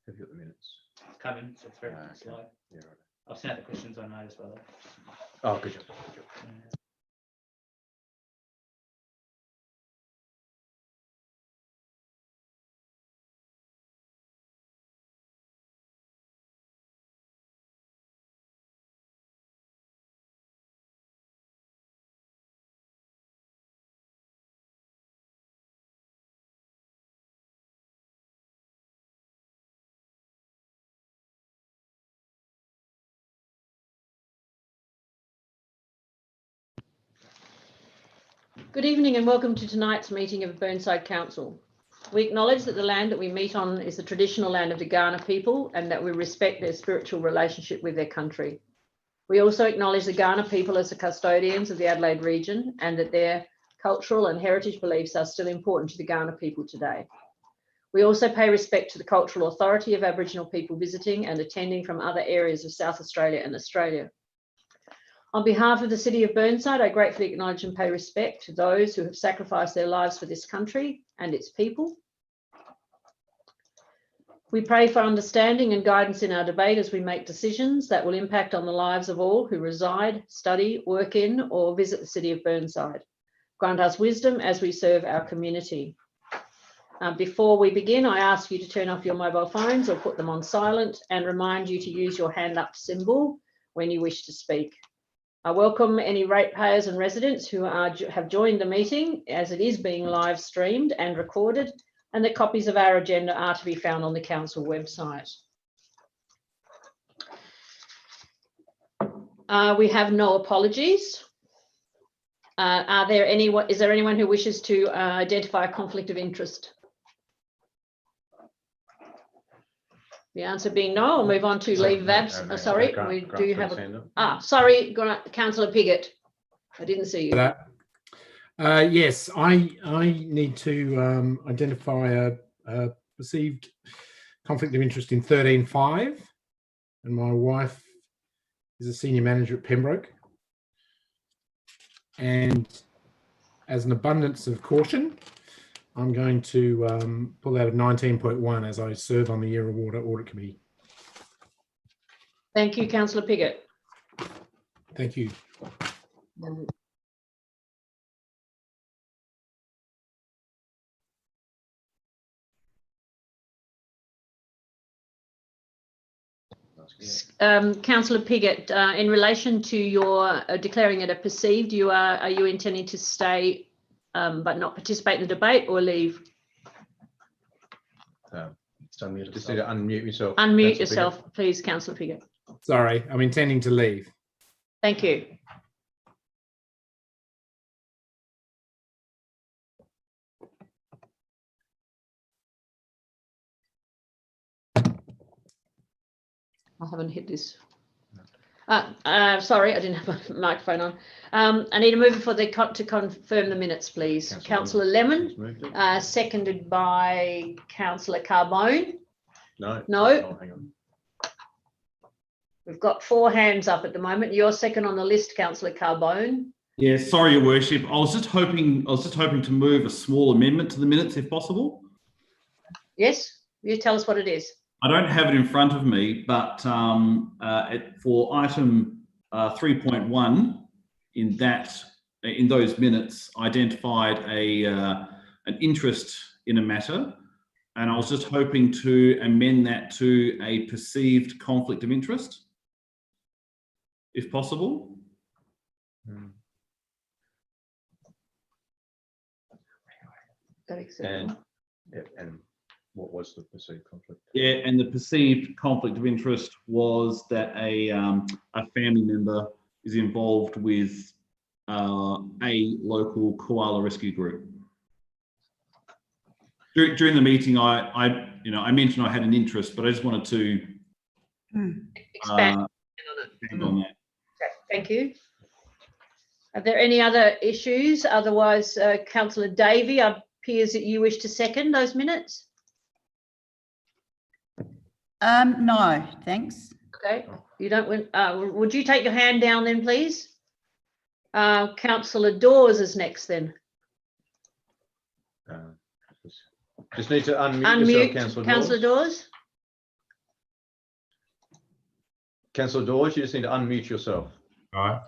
Have you got the minutes? It's coming, so it's very slow. Yeah, right. I've sent out the questions I know as well. Oh, good job. Good job. Good evening and welcome to tonight's meeting of Burnside Council. We acknowledge that the land that we meet on is the traditional land of the Kaurna people and that we respect their spiritual relationship with their country. We also acknowledge the Kaurna people as the custodians of the Adelaide region and that their cultural and heritage beliefs are still important to the Kaurna people today. We also pay respect to the cultural authority of Aboriginal people visiting and attending from other areas of South Australia and Australia. On behalf of the City of Burnside, I gratefully acknowledge and pay respect to those who have sacrificed their lives for this country and its people. We pray for understanding and guidance in our debate as we make decisions that will impact on the lives of all who reside, study, work in, or visit the City of Burnside. Grant us wisdom as we serve our community. Before we begin, I ask you to turn off your mobile phones or put them on silent and remind you to use your hand up symbol when you wish to speak. I welcome any ratepayers and residents who have joined the meeting as it is being live streamed and recorded, and the copies of our agenda are to be found on the council website. We have no apologies. Is there anyone who wishes to identify a conflict of interest? The answer being no, I'll move on to leave of absence. Sorry, we do have a... sorry, Councillor Piggott. I didn't see you. Yes, I need to identify a perceived conflict of interest in 13.5, and my wife is a senior manager at Pembroke. And as an abundance of caution, I'm going to pull out of 19.1 as I serve on the Year of Water Audit Committee. Thank you, Councillor Piggott. Thank you. Councillor Piggott, in relation to your declaring it a perceived, are you intending to stay but not participate in the debate or leave? Just need to unmute yourself. Unmute yourself, please, Councillor Piggott. Sorry, I'm intending to leave. Thank you. I haven't hit this. Sorry, I didn't have a microphone on. I need a mover for to confirm the minutes, please. Councillor Lemon, seconded by Councillor Carbone. No. No. Oh, hang on. We've got 4 hands up at the moment. You're second on the list, Councillor Carbone. Yeah, sorry, Your Worship. I was just hoping to move a small amendment to the minutes, if possible. Yes, you tell us what it is. I don't have it in front of me, but for item 3.1 in those minutes, identified an interest in a matter, and I was just hoping to amend that to a perceived conflict of interest, if possible. And what was the perceived conflict? Yeah, and the perceived conflict of interest was that a family member is involved with a local koala rescue group. During the meeting, I mentioned I had an interest, but I just wanted to expand on that. Okay, thank you. Are there any other issues? Otherwise, Councillor Davey, it appears that you wish to second those minutes. No, thanks. Okay, you don't want. Would you take your hand down then, please? Councillor Dawes is next then. Just need to unmute yourself, Councillor Dawes. Councillor Dawes, you just need to unmute yourself. All right.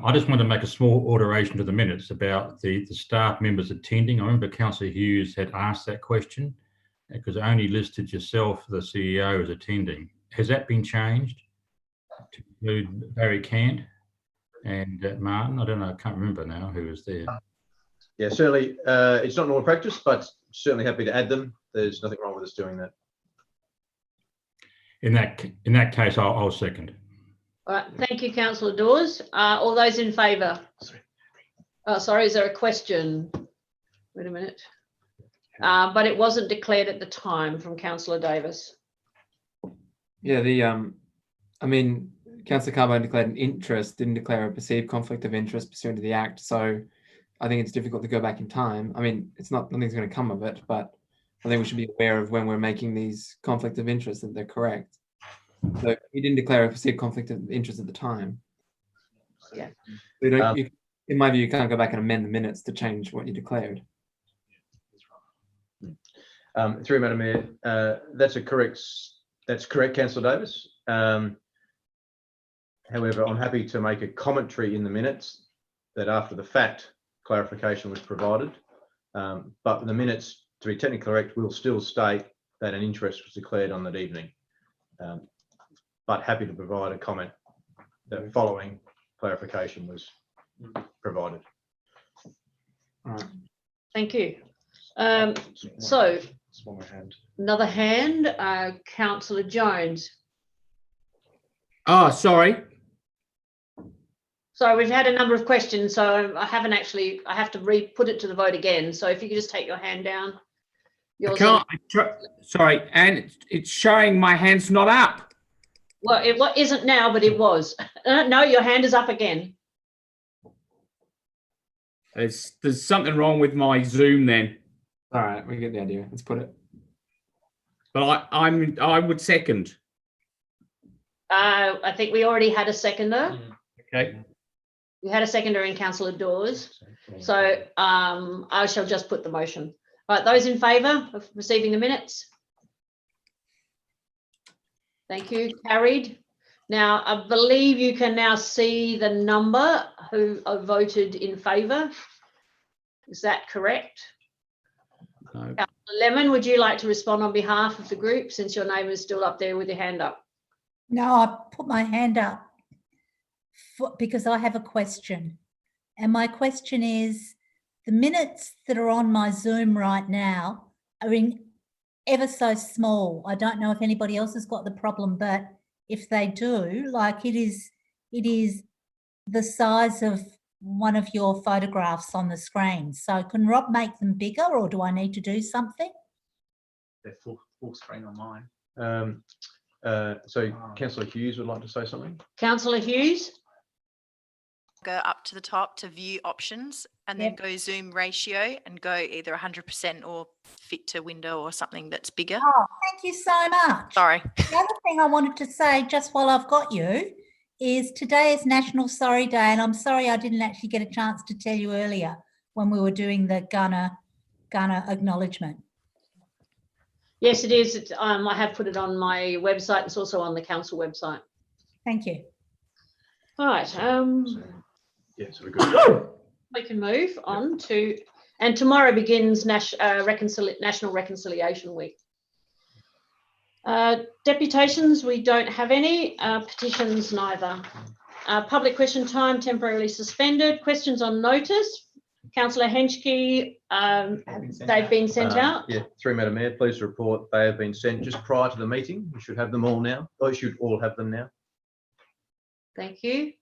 I just want to make a small alteration to the minutes about the staff members attending. I remember Councillor Hughes had asked that question because it only listed yourself, the CEO, as attending. Has that been changed to include Barry Cant and Martin? I don't know. I can't remember now who was there. Yeah, certainly. It's not normal practice, but certainly happy to add them. There's nothing wrong with us doing that. In that case, I'll second. All right, thank you, Councillor Dawes. All those in favour? Oh, sorry, is there a question? Wait a minute. But it wasn't declared at the time from Councillor Davis. Yeah, I mean, Councillor Carbone declared an interest, didn't declare a perceived conflict of interest pursuant to the Act. So I think it's difficult to go back in time. I mean, nothing's going to come of it, but I think we should be aware of when we're making these conflict of interest that they're correct. So he didn't declare a perceived conflict of interest at the time. Yeah. In my view, you can't go back and amend the minutes to change what you declared. Through Madam Mayor, that's correct, Councillor Davis. However, I'm happy to make a commentary in the minutes that after the fact clarification was provided, but the minutes, to be technically correct, will still state that an interest was declared on that evening. But happy to provide a comment that following clarification was provided. All right. Thank you. So another hand, Councillor Jones. Oh, sorry. So we've had a number of questions, so I have to put it to the vote again. So if you could just take your hand down. I can't. Sorry, and it's showing my hand's not up. Well, it isn't now, but it was. No, your hand is up again. There's something wrong with my Zoom then. All right, we get the idea. Let's put it. But I would second. I think we already had a seconder. Okay. We had a seconder in Councillor Dawes. So I shall just put the motion. All right, those in favour of receiving the minutes? Thank you. Carried. Now, I believe you can now see the number who voted in favour. Is that correct? No. Councillor Lemon, would you like to respond on behalf of the group since your name is still up there with your hand up? No, I put my hand up because I have a question. And my question is, the minutes that are on my Zoom right now are in ever so small. I don't know if anybody else has got the problem, but if they do, like it is the size of one of your photographs on the screen. So can Rob make them bigger, or do I need to do something? They're full screen on mine. So Councillor Hughes would like to say something. Councillor Hughes? Go up to the top to view options and then go Zoom ratio and go either 100% or fit to window or something that's bigger. Oh, thank you so much. Sorry. The other thing I wanted to say, just while I've got you, is today is National Sorry Day, and I'm sorry I didn't actually get a chance to tell you earlier when we were doing the Gunner acknowledgement. Yes, it is. I have put it on my website. It's also on the council website. Thank you. All right. Yes, we're good. We can move on to, and tomorrow begins National Reconciliation Week. Deputations, we don't have any. Petitions, neither. Public question time temporarily suspended. Questions on notice. Councillor Henschke, they've been sent out. Yeah, through Madam Mayor, please report they have been sent just prior to the meeting. You should have them all now. Or you should all have them now. Thank you.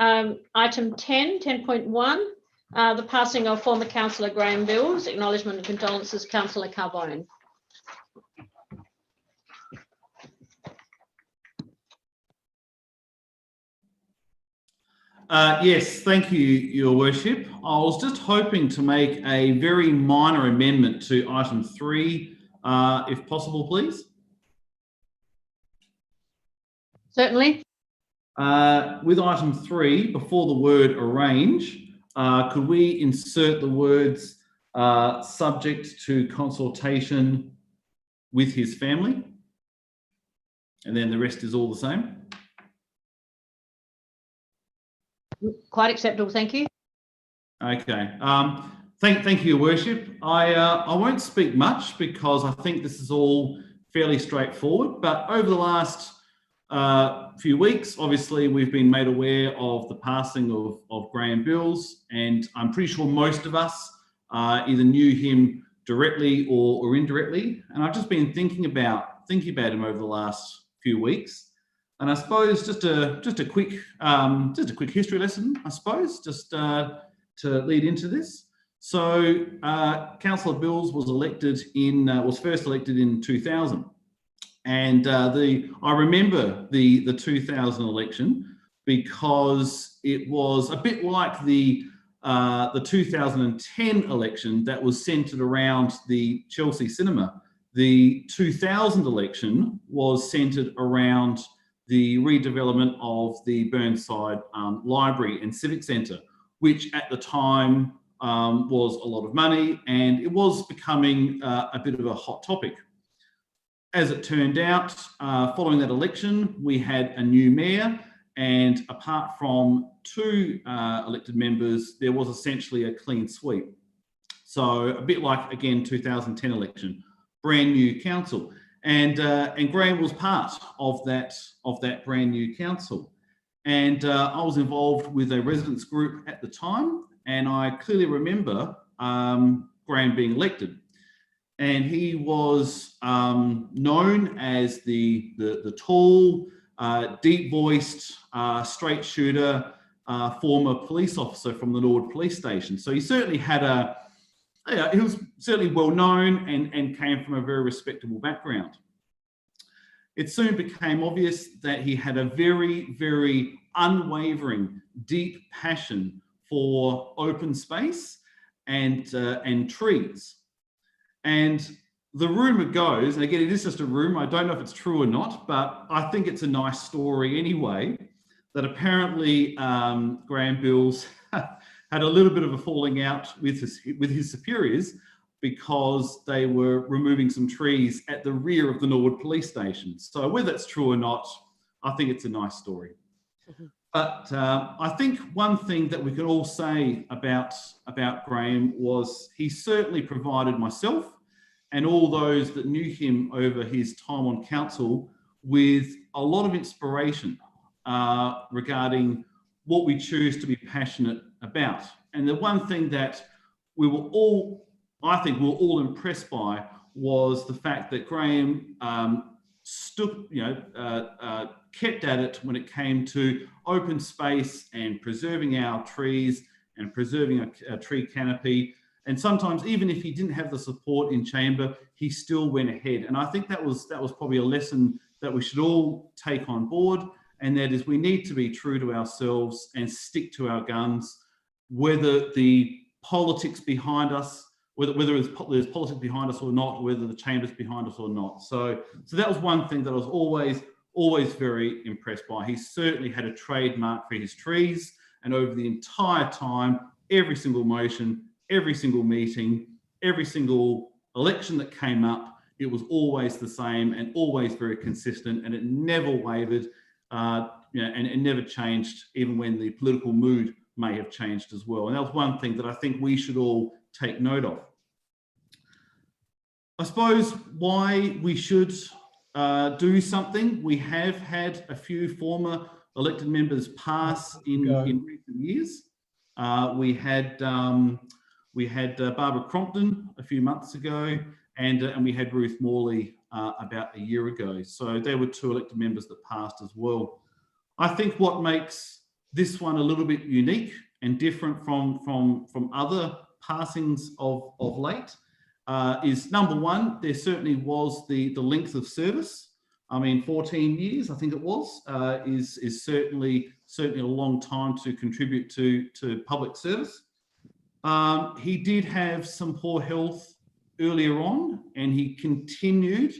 Item 10.1, the passing of former Councillor Graham Bills. Acknowledgement and condolences, Councillor Carbone. Yes, thank you, Your Worship. I was just hoping to make a very minor amendment to item 3, if possible, please. Certainly. With item 3, before the word arrange, could we insert the words subject to consultation with his family? And then the rest is all the same. Quite acceptable, thank you. Okay. Thank you, Your Worship. I won't speak much because I think this is all fairly straightforward. But over the last few weeks, obviously, we've been made aware of the passing of Graham Bills, and I'm pretty sure most of us either knew him directly or indirectly. And I've just been thinking about him over the last few weeks. And I suppose just a quick history lesson, I suppose, just to lead into this. So Councillor Bills was first elected in 2000, and I remember the 2000 election because it was a bit like the 2010 election that was centred around the Chelsea cinema. The 2000 election was centred around the redevelopment of the Burnside Library and Civic Centre, which at the time was a lot of money, and it was becoming a bit of a hot topic. As it turned out, following that election, we had a new mayor, and apart from 2 elected members, there was essentially a clean sweep. So a bit like, again, 2010 election, brand new council. And Graham was part of that brand new council. And I was involved with a residents group at the time, and I clearly remember Graham being elected. And he was known as the tall, deep-voiced, straight shooter, former police officer from the Norwood Police Station. So he certainly had he was certainly well known and came from a very respectable background. It soon became obvious that he had a very, very unwavering, deep passion for open space and trees. And the rumour goes, and again, it is just a rumour, I don't know if it's true or not, but I think it's a nice story anyway, that apparently Graham Bills had a little bit of a falling out with his superiors because they were removing some trees at the rear of the Norwood Police Station. So whether that's true or not, I think it's a nice story. But I think one thing that we can all say about Graham was he certainly provided myself and all those that knew him over his time on council with a lot of inspiration regarding what we choose to be passionate about. And the one thing that I think we were all impressed by was the fact that Graham kept at it when it came to open space and preserving our trees and preserving a tree canopy. And sometimes, even if he didn't have the support in chamber, he still went ahead. And I think that was probably a lesson that we should all take on board. And that is, we need to be true to ourselves and stick to our guns, whether the politics behind us, whether there's politics behind us or not, whether the chamber's behind us or not. So that was one thing that I was always very impressed by. He certainly had a trademark for his trees, and over the entire time, every single motion, every single meeting, every single election that came up, it was always the same and always very consistent, and it never wavered, and it never changed, even when the political mood may have changed as well. And that was one thing that I think we should all take note of. I suppose why we should do something. We have had a few former elected members pass in recent years. We had Barbara Crompton a few months ago, and we had Ruth Morley about a year ago. So there were 2 elected members that passed as well. I think what makes this one a little bit unique and different from other passings of late is, number one, there certainly was the length of service. I mean, 14 years, I think it was, is certainly a long time to contribute to public service. He did have some poor health earlier on, and he continued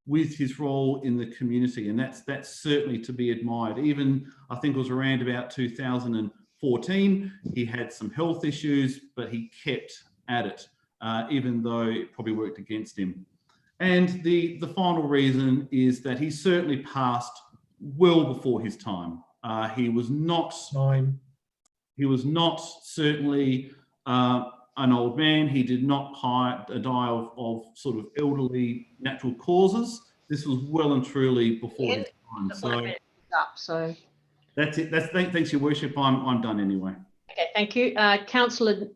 with his role in the community, and that's certainly to be admired. Even, I think it was around about 2014, he had some health issues, but he kept at it, even though it probably worked against him. And the final reason is that he certainly passed well before his time. He was not certainly an old man. He did not die of sort of elderly natural causes. This was well and truly before his time. So that's it. Thanks, Your Worship. I'm done anyway. Okay, thank you. Councillor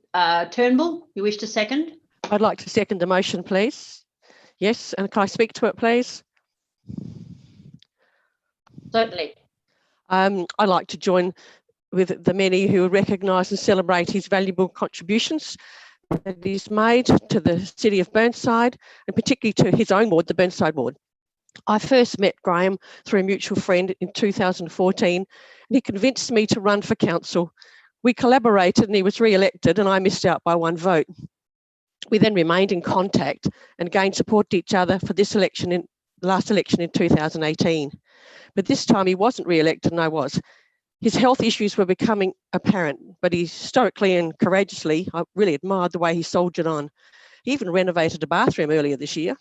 Turnbull, you wish to second? I'd like to second the motion, please. Yes, and can I speak to it, please? Certainly. I'd like to join with the many who recognise and celebrate his valuable contributions that he's made to the city of Burnside, and particularly to his own ward, the Burnside ward. I first met Graham through a mutual friend in 2014, and he convinced me to run for council. We collaborated and he was re-elected, and I missed out by 1 vote. We then remained in contact and again supported each other for this election, last election in 2018. But this time he wasn't re-elected and I was. His health issues were becoming apparent, but he stoically and courageously, I really admired the way he soldiered on. He even renovated a bathroom earlier this year.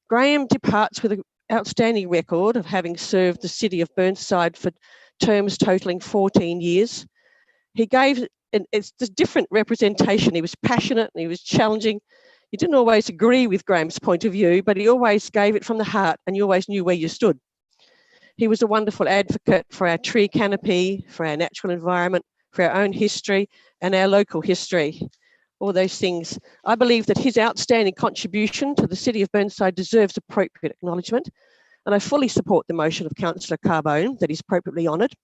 Graham departs with an outstanding record of having served the city of Burnside for terms totalling 14 years. He gave, and it's a different representation. He was passionate and he was challenging. You didn't always agree with Graham's point of view, but he always gave it from the heart and you always knew where you stood. He was a wonderful advocate for our tree canopy, for our natural environment, for our own history and our local history, all those things. I believe that his outstanding contribution to the city of Burnside deserves appropriate acknowledgement, and I fully support the motion of Councillor Carbone that he's appropriately honoured.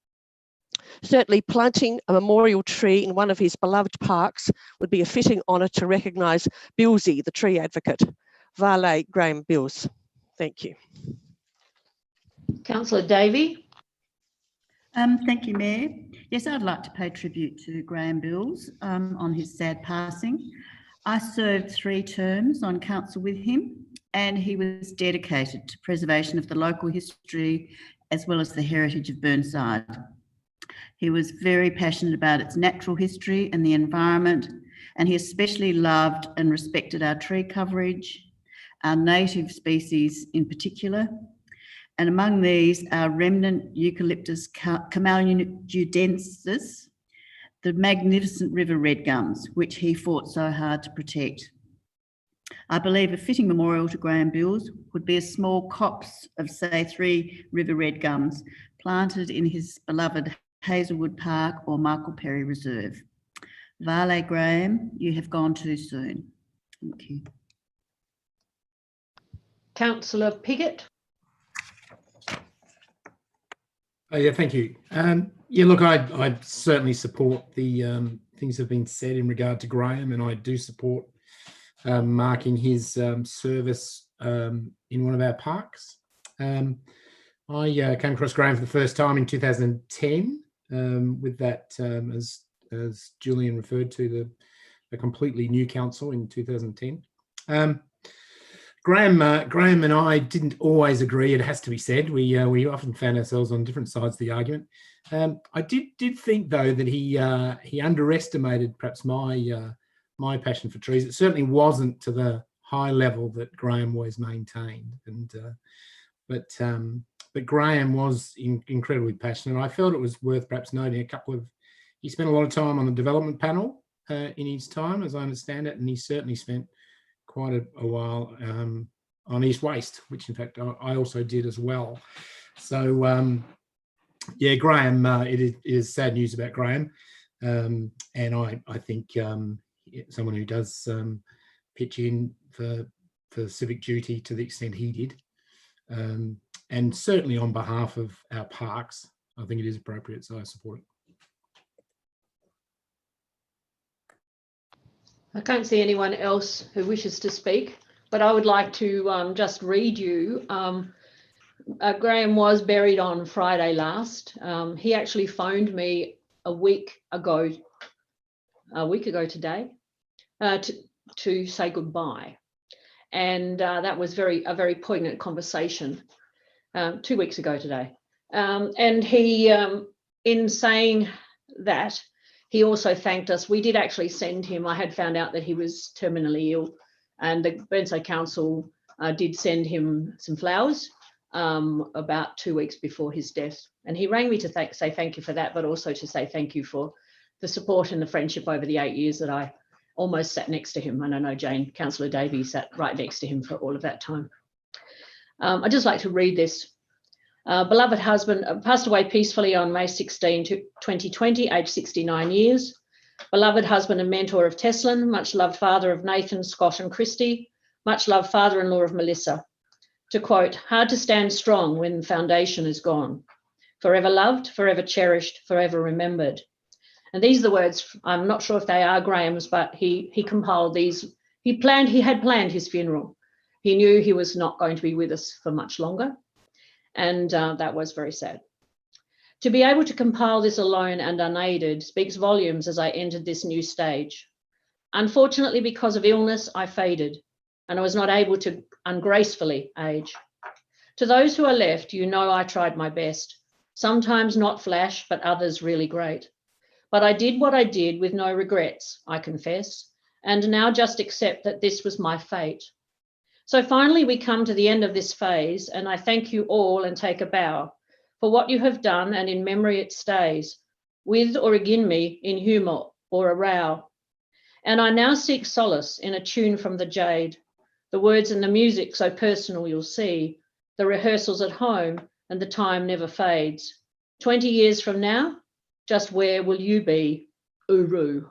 Certainly planting a memorial tree in one of his beloved parks would be a fitting honour to recognise Billsy, the tree advocate. Vale Graham Bills. Thank you. Councillor Davey. Thank you, Mayor. Yes, I'd like to pay tribute to Graham Bills on his sad passing. I served 3 terms on council with him, and he was dedicated to preservation of the local history as well as the heritage of Burnside. He was very passionate about its natural history and the environment, and he especially loved and respected our tree coverage, our native species in particular, and among these, our remnant Eucalyptus camaldudensis, the magnificent river red gums, which he fought so hard to protect. I believe a fitting memorial to Graham Bills would be a small copse of, say, 3 river red gums planted in his beloved Hazelwood Park or Michael Perry Reserve. Vale Graham, you have gone too soon. Thank you. Councillor Piggott. Oh, yeah, thank you. Yeah, look, I certainly support the things that have been said in regard to Graham, and I do support marking his service in one of our parks. I came across Graham for the first time in 2010 with that, as Julian referred to, the completely new council in 2010. Graham and I didn't always agree, it has to be said. We often found ourselves on different sides of the argument. I did think, though, that he underestimated perhaps my passion for trees. It certainly wasn't to the high level that Graham always maintained. But Graham was incredibly passionate. I felt it was worth perhaps noting he spent a lot of time on the development panel in his time, as I understand it, and he certainly spent quite a while on East Waste, which in fact I also did as well. So yeah, Graham, it is sad news about Graham, and I think someone who does pitch in for civic duty to the extent he did, and certainly on behalf of our parks, I think it is appropriate, so I support it. I can't see anyone else who wishes to speak, but I would like to just read you. Graham was buried on Friday last. He actually phoned me a week ago today, to say goodbye. And that was a very poignant conversation 2 weeks ago today. And he, in saying that, he also thanked us. We did actually send him, I had found out that he was terminally ill, and the Burnside Council did send him some flowers about 2 weeks before his death. And he rang me to say thank you for that, but also to say thank you for the support and the friendship over the 8 years that I almost sat next to him. And I know Jane, Councillor Davey, sat right next to him for all of that time. I'd just like to read this. Beloved husband passed away peacefully on May 16, 2020, aged 69 years. Beloved husband and mentor of Teslin, much loved father of Nathan, Scott and Christy, much loved father-in-law of Melissa. To quote, hard to stand strong when the foundation is gone. Forever loved, forever cherished, forever remembered. And these are the words, I'm not sure if they are Graham's, but he compiled these. He had planned his funeral. He knew he was not going to be with us for much longer. And that was very sad. To be able to compile this alone and unaided speaks volumes as I entered this new stage. Unfortunately, because of illness, I faded and I was not able to ungracefully age. To those who are left, you know I tried my best. Sometimes not flash, but others really great. But I did what I did with no regrets, I confess, and now just accept that this was my fate. So finally, we come to the end of this phase, and I thank you all and take a bow for what you have done, and in memory it stays, with or again me in humour or a row. And I now seek solace in a tune from the Jade, the words and the music so personal you'll see, the rehearsals at home, and the time never fades. 20 years from now, just where will you be? Uru.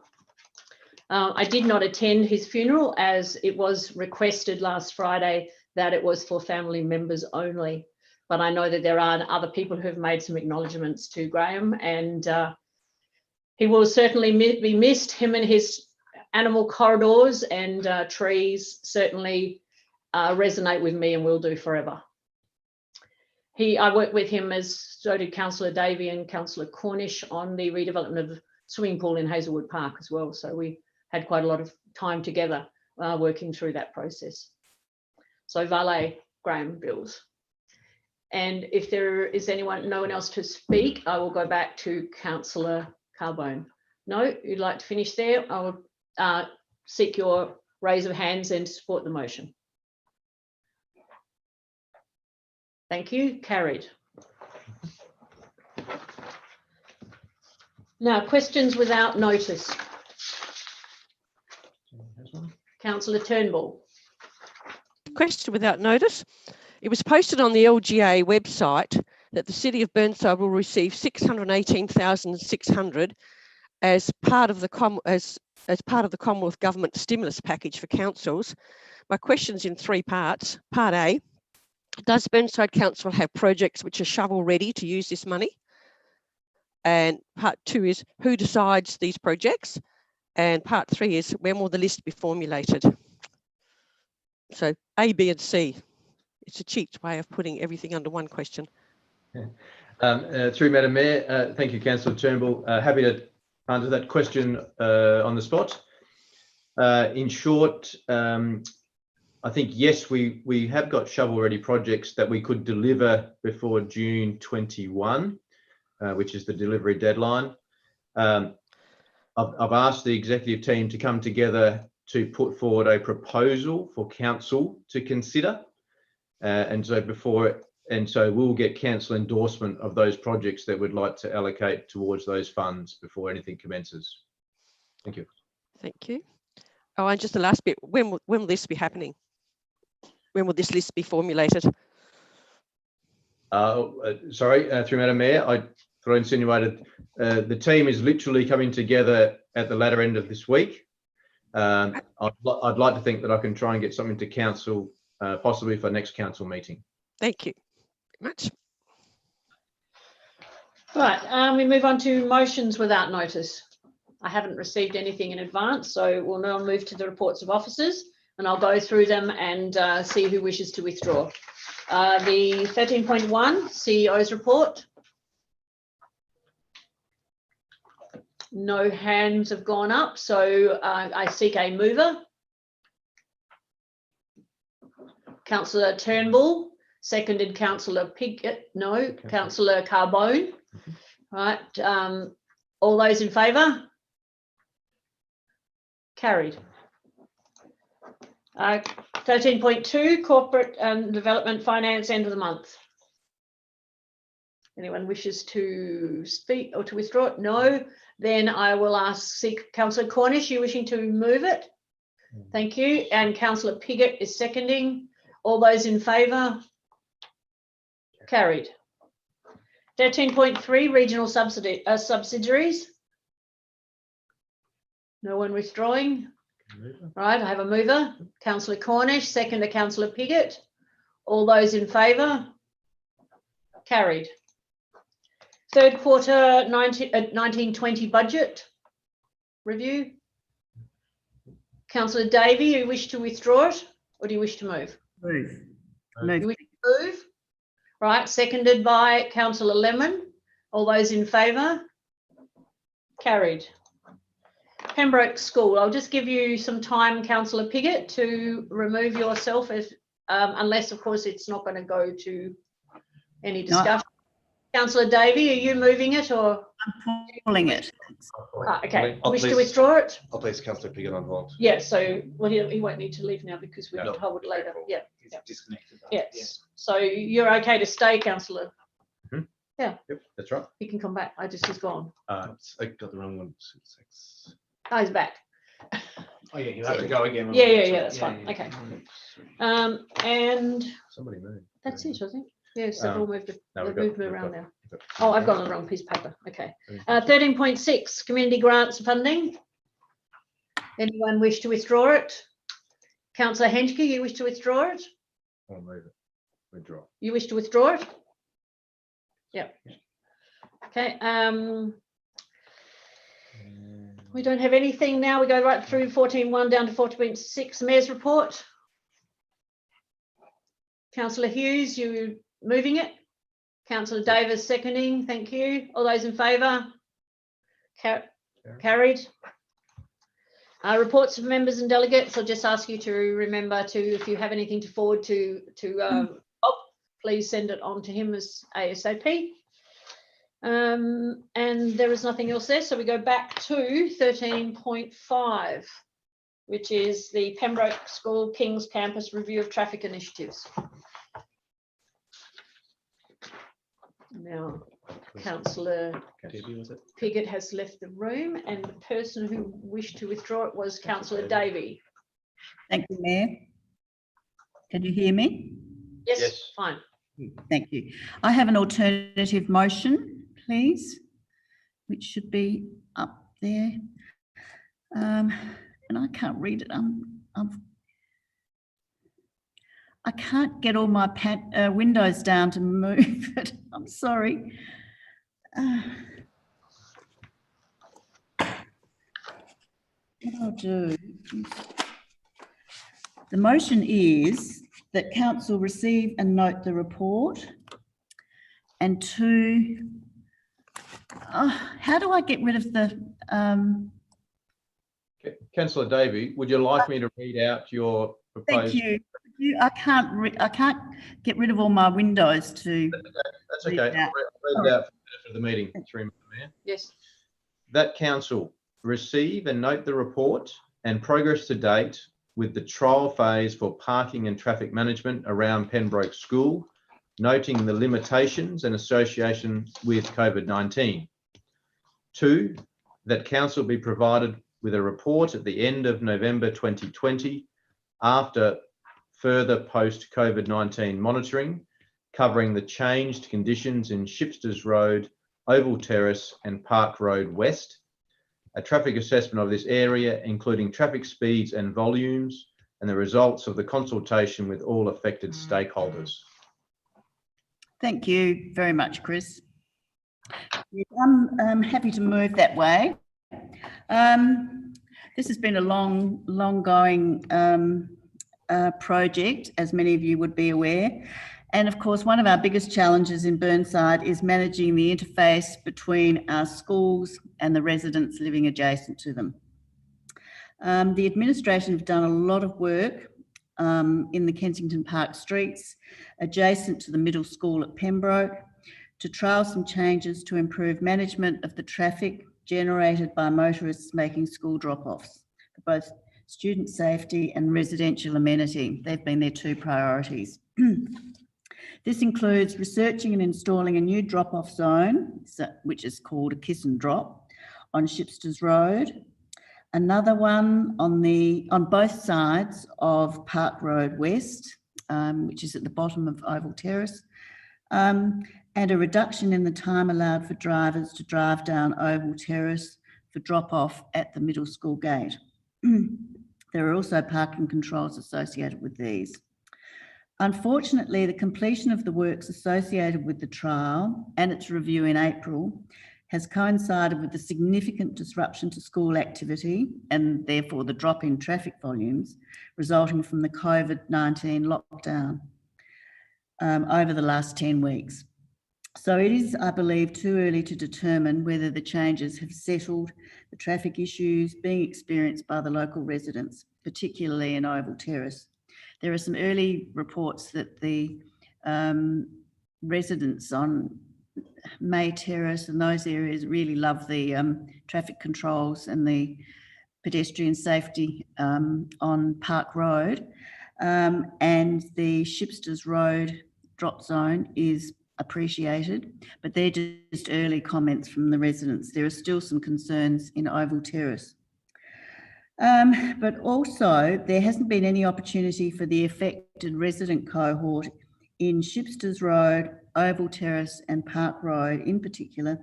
I did not attend his funeral as it was requested last Friday that it was for family members only. But I know that there are other people who have made some acknowledgements to Graham, and he will certainly be missed. Him and his animal corridors and trees certainly resonate with me and will do forever. I worked with him, as so did Councillor Davey and Councillor Cornish, on the redevelopment of the swimming pool in Hazelwood Park as well. So we had quite a lot of time together working through that process. So Vale, Graham Bills. And if there is no one else to speak, I will go back to Councillor Carbone. No, you'd like to finish there? I will seek your raise of hands and support the motion. Thank you. Carried. Now, questions without notice. Councillor Turnbull. Question without notice. It was posted on the LGA website that the City of Burnside will receive $618,600 as part of the Commonwealth Government stimulus package for councils. My question's in three parts. Part A, does Burnside Council have projects which are shovel ready to use this money? And part two is, who decides these projects? And part three is, when will the list be formulated? So A, B and C. It's a cheap way of putting everything under one question. Through Madam Mayor, thank you, Councillor Turnbull. Happy to answer that question on the spot. In short, I think, yes, we have got shovel-ready projects that we could deliver before June 21, which is the delivery deadline. I've asked the executive team to come together to put forward a proposal for council to consider. And so we'll get council endorsement of those projects that we'd like to allocate towards those funds before anything commences. Thank you. Thank you. Oh, and just the last bit, when will this be happening? When will this list be formulated? Sorry, through Madam Mayor, I thought I insinuated the team is literally coming together at the latter end of this week. I'd like to think that I can try and get something to council possibly for next council meeting. Thank you very much. Right, we move on to motions without notice. I haven't received anything in advance, so we'll now move to the reports of officers, and I'll go through them and see who wishes to withdraw. The 13.1 CEO's report. No hands have gone up, so I seek a mover. Councillor Turnbull, seconded Councillor Piggott. No, Councillor Carbone. Right, all those in favour? Carried. 13.2, corporate and development finance, end of the month. Anyone wishes to speak or to withdraw it? No. Then I will seek Councillor Cornish, you wishing to move it? Thank you. And Councillor Piggott is seconding. All those in favour? Carried. 13.3, regional subsidiaries. No one withdrawing. Right, I have a mover. Councillor Cornish, second to Councillor Piggott. All those in favour? Carried. Third quarter 1920 budget review. Councillor Davey, you wish to withdraw it or do you wish to move? Move. You wish to move? Right, seconded by Councillor Lemon. All those in favour? Carried. Pembroke School, I'll just give you some time, Councillor Piggott, to remove yourself, if, unless, of course, it's not going to go to any discussion. No. Councillor Davey, are you moving it or? I'm pulling it. Okay, wish to withdraw it? I'll place Councillor Piggott on hold. Yeah, so well, he won't need to leave now because we'll hold it later. Yeah. Disconnected. Yes. So you're okay to stay, Councillor? Mm-hmm. Yeah. Yep, that's right. He can come back. He's gone. I got the wrong one. Oh, he's back. Oh yeah, you'll have to go again. Yeah, that's fine. Okay. And somebody moved. That's it, I think. Yeah, several moved around now. got- Oh, I've got the wrong piece of paper. Okay. 13.6, community grants funding. Anyone wish to withdraw it? Councillor Henschke, you wish to withdraw it? I'll move it. Withdraw. You wish to withdraw it? Yeah. Okay. We don't have anything now. We go right through 14.1 down to 14.6. Mayor's report. Councillor Hughes, you moving it? Councillor Davis seconding. Thank you. All those in favour? Carried. Reports of members and delegates. I'll just ask you to remember to, if you have anything to forward to Bob, please send it on to him as ASAP. And there is nothing else there, so we go back to 13.5, which is the Pembroke School King's Campus Review of Traffic Initiatives. Now, Councillor Piggott has left the room, and the person who wished to withdraw it was Councillor Davey. Thank you, Mayor. Can you hear me? Yes, fine. Thank you. I have an alternative motion, please, which should be up there. And I can't read it. I can't get all my windows down to move it. I'm sorry. What I'll do is, the motion is that council receive and note the report, and two, how do I get rid of the Councillor Davey, would you like me to read out your proposed? Thank you. I can't get rid of all my windows to. That's okay. I'll read it out for the meeting. Through Mayor. Yes. That council receive and note the report and progress to date with the trial phase for parking and traffic management around Pembroke School, noting the limitations and association with COVID-19. 2, that council be provided with a report at the end of November 2020 after further post-COVID-19 monitoring, covering the changed conditions in Shipsters Road, Oval Terrace and Park Road West, a traffic assessment of this area, including traffic speeds and volumes, and the results of the consultation with all affected stakeholders. Thank you very much, Chris. I'm happy to move that way. This has been a long going project, as many of you would be aware. And of course, one of our biggest challenges in Burnside is managing the interface between our schools and the residents living adjacent to them. The administration have done a lot of work in the Kensington Park streets, adjacent to the middle school at Pembroke, to trial some changes to improve management of the traffic generated by motorists making school drop-offs for both student safety and residential amenity. They've been their two priorities. This includes researching and installing a new drop-off zone, which is called a kiss and drop, on Shipsters Road. Another one on both sides of Park Road West, which is at the bottom of Oval Terrace, and a reduction in the time allowed for drivers to drive down Oval Terrace for drop-off at the middle school gate. There are also parking controls associated with these. Unfortunately, the completion of the works associated with the trial and its review in April has coincided with the significant disruption to school activity and therefore the drop in traffic volumes resulting from the COVID-19 lockdown over the last 10 weeks. So it is, I believe, too early to determine whether the changes have settled the traffic issues being experienced by the local residents, particularly in Oval Terrace. There are some early reports that the residents on May Terrace and those areas really love the traffic controls and the pedestrian safety on Park Road, and the Shipsters Road drop zone is appreciated, but they're just early comments from the residents. There are still some concerns in Oval Terrace. But also there hasn't been any opportunity for the affected resident cohort in Shipsters Road, Oval Terrace and Park Road in particular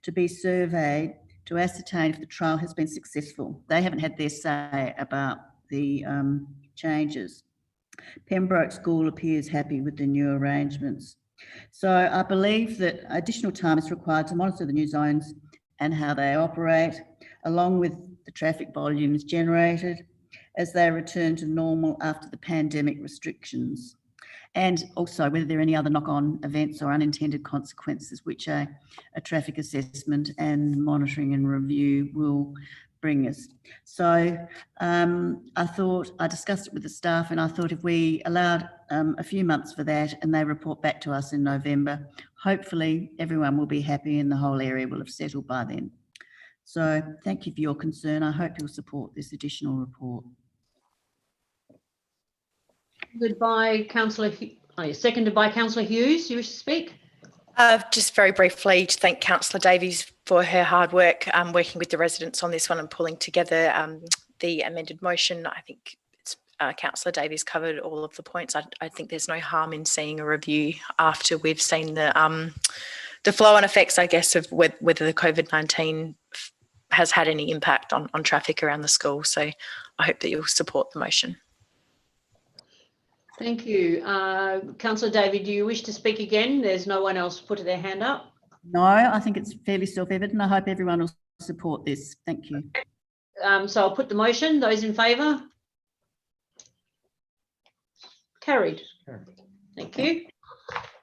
to be surveyed to ascertain if the trial has been successful. They haven't had their say about the changes. Pembroke School appears happy with the new arrangements. So I believe that additional time is required to monitor the new zones and how they operate, along with the traffic volumes generated as they return to normal after the pandemic restrictions. And also whether there are any other knock-on events or unintended consequences which a traffic assessment and monitoring and review will bring us. So I discussed it with the staff, and I thought if we allowed a few months for that and they report back to us in November, hopefully everyone will be happy and the whole area will have settled by then. So thank you for your concern. I hope you'll support this additional report. Goodbye, Councillor. Seconded by Councillor Hughes. You wish to speak? Just very briefly to thank Councillor Davies for her hard work working with the residents on this one and pulling together the amended motion. I think it's, Councillor Davies covered all of the points. I think there's no harm in seeing a review after we've seen the flow and effects, I guess, of whether the COVID-19 has had any impact on traffic around the school. So I hope that you'll support the motion. Thank you. Councillor David, do you wish to speak again? There's no one else put their hand up. No, I think it's fairly self-evident. I hope everyone will support this. Thank you. So I'll put the motion. Those in favour? Carried. Thank you.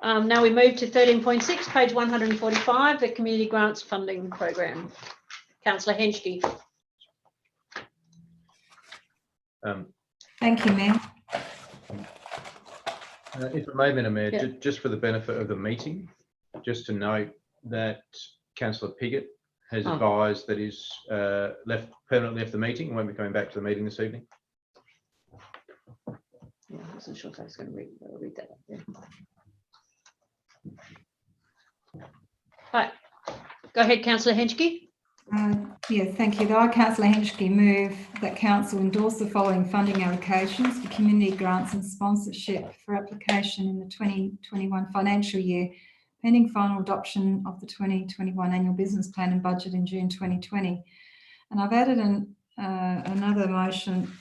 Now we move to 13.6, page 145, the Community Grants Funding Program. Councillor Henschke. Thank you, Mayor. If I may, Madam Mayor, Yeah. just for the benefit of the meeting, just to note that Councillor Piggott has advised that he's permanently left the meeting and won't be coming back to the meeting this evening. Yeah, I wasn't sure if I was going to read that up there. Right. Go ahead, Councillor Henschke. Yeah, thank you. I, Councillor Henschke, move that Council endorse the following funding allocations for community grants and sponsorship for application in the 2021 financial year, pending final adoption of the 2021 annual business plan and budget in June 2020. And I've added another motion,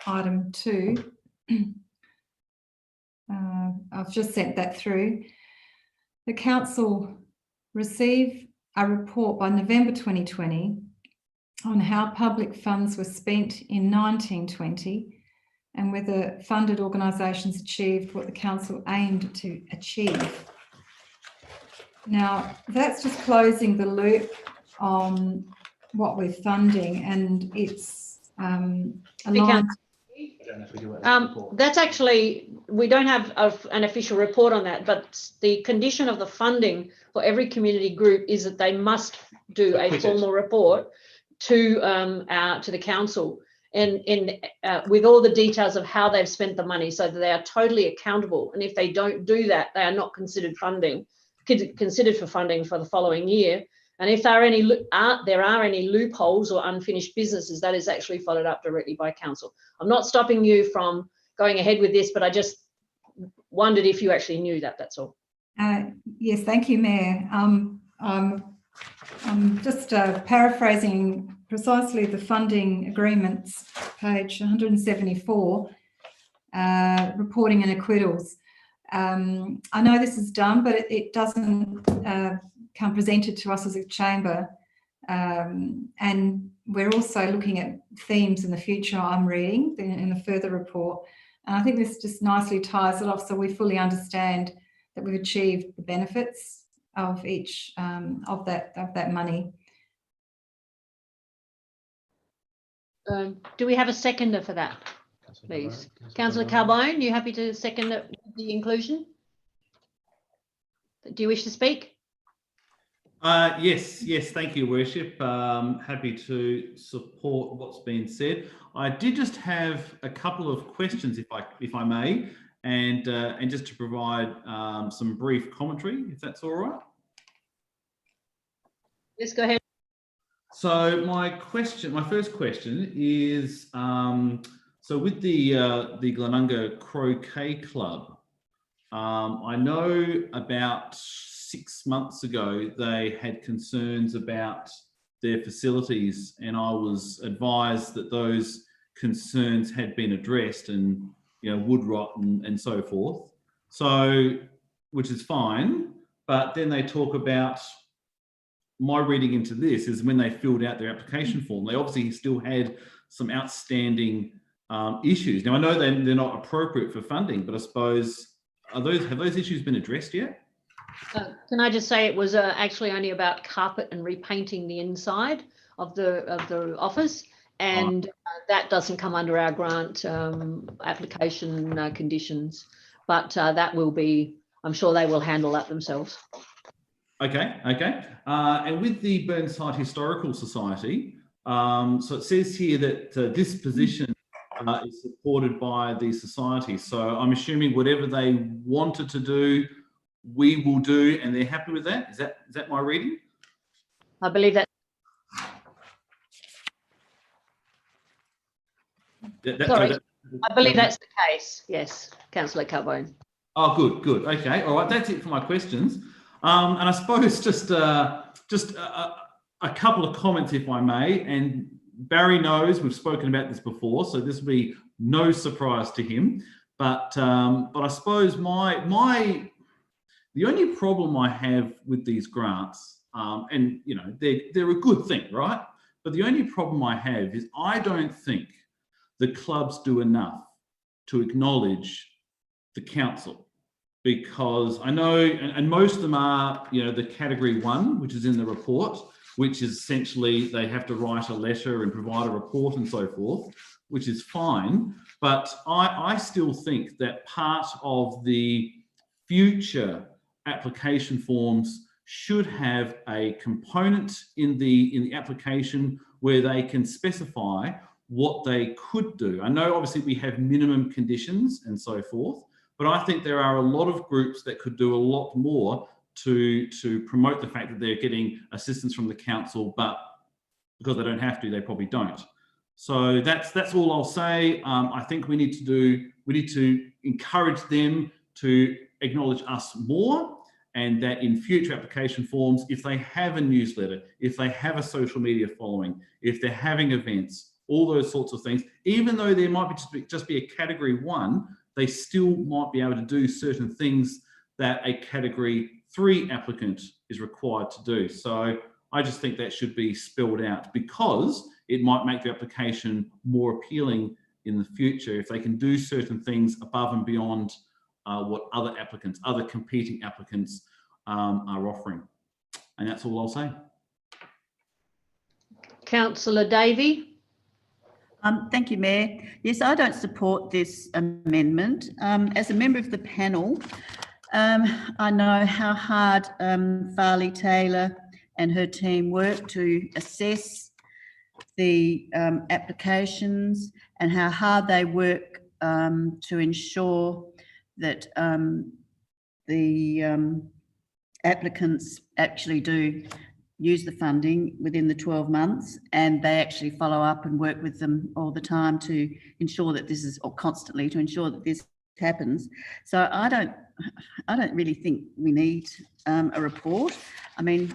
item 2. I've just sent that through. The Council receive a report by November 2020 on how public funds were spent in 1920 and whether funded organisations achieved what the Council aimed to achieve. Now, that's just closing the loop on what we're funding, and it's aligned. That's actually, we don't have an official report on that, but the condition of the funding for every community group is that they must do a formal report to the council. with all the details of how they've spent the money, so that they are totally accountable. And if they don't do that, they are not considered for funding for the following year. And if there are any loopholes or unfinished businesses, that is actually followed up directly by council. I'm not stopping you from going ahead with this, but I just wondered if you actually knew that. That's all. Yes, thank you, Mayor. I'm just paraphrasing precisely the funding agreements, page 174, reporting and acquittals. I know this is done, but it doesn't come presented to us as a chamber. And we're also looking at themes in the future, I'm reading in a further report. And I think this just nicely ties it off, so we fully understand that we've achieved the benefits of each of that money. Do we have a seconder for that, please? Councillor Carbone, you happy to second the inclusion? Do you wish to speak? Yes, thank you, Worship. Happy to support what's been said. I did just have a couple of questions, if I may, and just to provide some brief commentary, if that's all right. Yes, go ahead. So my first question is, so with the Glenunga Croquet Club, I know about 6 months ago they had concerns about their facilities, and I was advised that those concerns had been addressed, and wood rot and so forth. So, which is fine, but then they talk about, my reading into this is when they filled out their application form, they obviously still had some outstanding issues. Now I know they're not appropriate for funding, but I suppose have those issues been addressed yet? Can I just say it was actually only about carpet and repainting the inside of the office, and that doesn't come under our grant application conditions, but that will be, I'm sure they will handle that themselves. Okay. And with the Burnside Historical Society, so it says here that this position is supported by the society. So I'm assuming whatever they wanted to do, we will do, and they're happy with that. Is that my reading? I believe that. I believe that's the case. Yes, Councillor Carbone. Oh, good. Okay, all right. That's it for my questions. And I suppose just a couple of comments, if I may. And Barry knows we've spoken about this before, so this will be no surprise to him. But I suppose the only problem I have with these grants, and they're a good thing, right? But the only problem I have is I don't think the clubs do enough to acknowledge the council, because I know, and most of them are, the category 1, which is in the report, which is essentially they have to write a letter and provide a report and so forth, which is fine. But I still think that part of the future application forms should have a component in the application where they can specify what they could do. I know obviously we have minimum conditions and so forth, but I think there are a lot of groups that could do a lot more to promote the fact that they're getting assistance from the council, but because they don't have to, they probably don't. So that's all I'll say. I think we need to encourage them to acknowledge us more, and that in future application forms, if they have a newsletter, if they have a social media following, if they're having events, all those sorts of things, even though there might just be a category 1, they still might be able to do certain things that a category 3 applicant is required to do. So I just think that should be spelled out, because it might make the application more appealing in the future if they can do certain things above and beyond what other competing applicants are offering. And that's all I'll say. Councillor Davey. Thank you, Mayor. Yes, I don't support this amendment. As a member of the panel, I know how hard Farley Taylor and her team work to assess the applications and how hard they work to ensure that the applicants actually do use the funding within the 12 months, and they actually follow up and work with them all the time to ensure that this is, or constantly to ensure that this happens. So I don't really think we need a report. I mean,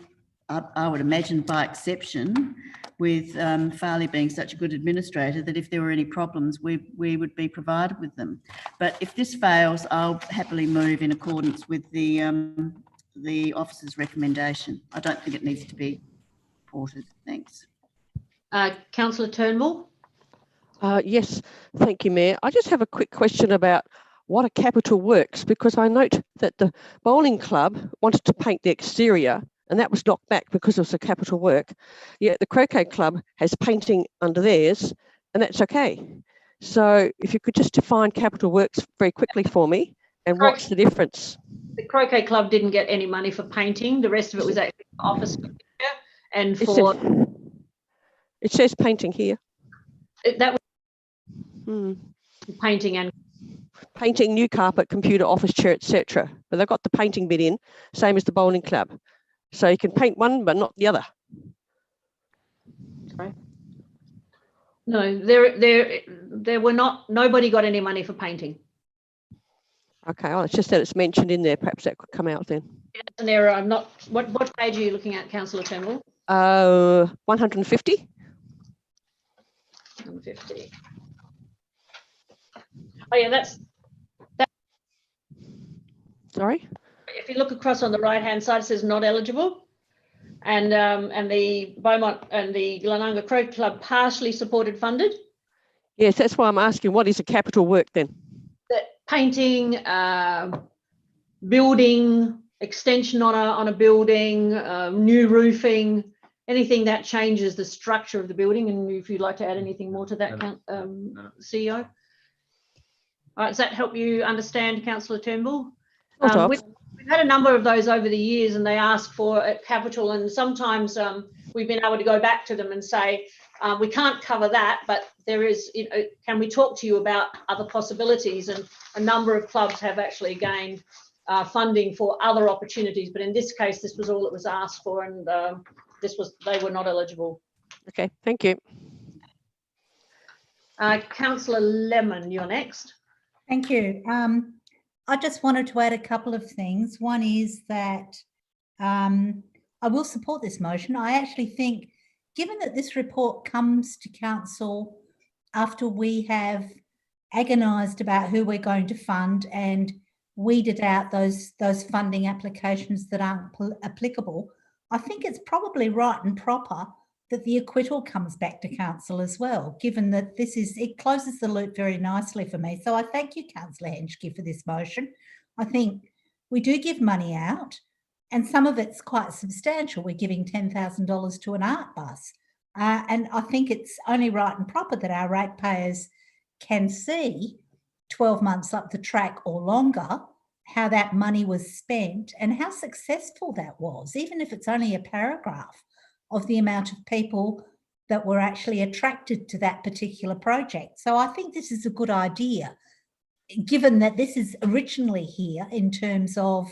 I would imagine by exception, with Farley being such a good administrator, that if there were any problems, we would be provided with them. But if this fails, I'll happily move in accordance with the officer's recommendation. I don't think it needs to be reported. Thanks. Councillor Turnbull. Yes, thank you, Mayor. I just have a quick question about what are capital works, because I note that the bowling club wanted to paint the exterior and that was knocked back because it was a capital work. Yet the croquet club has painting under theirs and that's okay. So if you could just define capital works very quickly for me, and what's the difference? The croquet club didn't get any money for painting. The rest of it was actually office and it says painting here. That was painting and painting, new carpet, computer, office chair, etc. But they've got the painting bit in, same as the bowling club. So you can paint one, but not the other. Sorry. No, there were not. Nobody got any money for painting. Okay, well, it's just that it's mentioned in there. Perhaps that could come out then. An error. I'm not. What page are you looking at, Councillor Turnbull? 150. 150. Oh yeah, that's. Sorry. If you look across on the right-hand side, it says not eligible, and the Beaumont and the Glenunga Croquet Club partially supported funded. Yes, that's why I'm asking. What is a capital work then? That painting, building, extension on a building, new roofing, anything that changes the structure of the building. And if you'd like to add anything more to that, CEO. All right, does that help you understand, Councillor Turnbull? We've had a number of those over the years, and they ask for capital, and sometimes we've been able to go back to them and say, we can't cover that, but there is, can we talk to you about other possibilities? And a number of clubs have actually gained funding for other opportunities, but in this case, this was all it was asked for, and they were not eligible. Okay, thank you. Councillor Lemon, you're next. Thank you. I just wanted to add a couple of things. One is that I will support this motion. I actually think, given that this report comes to council after we have agonised about who we're going to fund and weeded out those funding applications that aren't applicable, I think it's probably right and proper that the acquittal comes back to council as well, given that it closes the loop very nicely for me. So I thank you, Councillor Henschke, for this motion. I think we do give money out, and some of it's quite substantial. We're giving $10,000 to an art bus. And I think it's only right and proper that our ratepayers can see 12 months up the track or longer how that money was spent and how successful that was, even if it's only a paragraph of the amount of people that were actually attracted to that particular project. So I think this is a good idea, given that this is originally here in terms of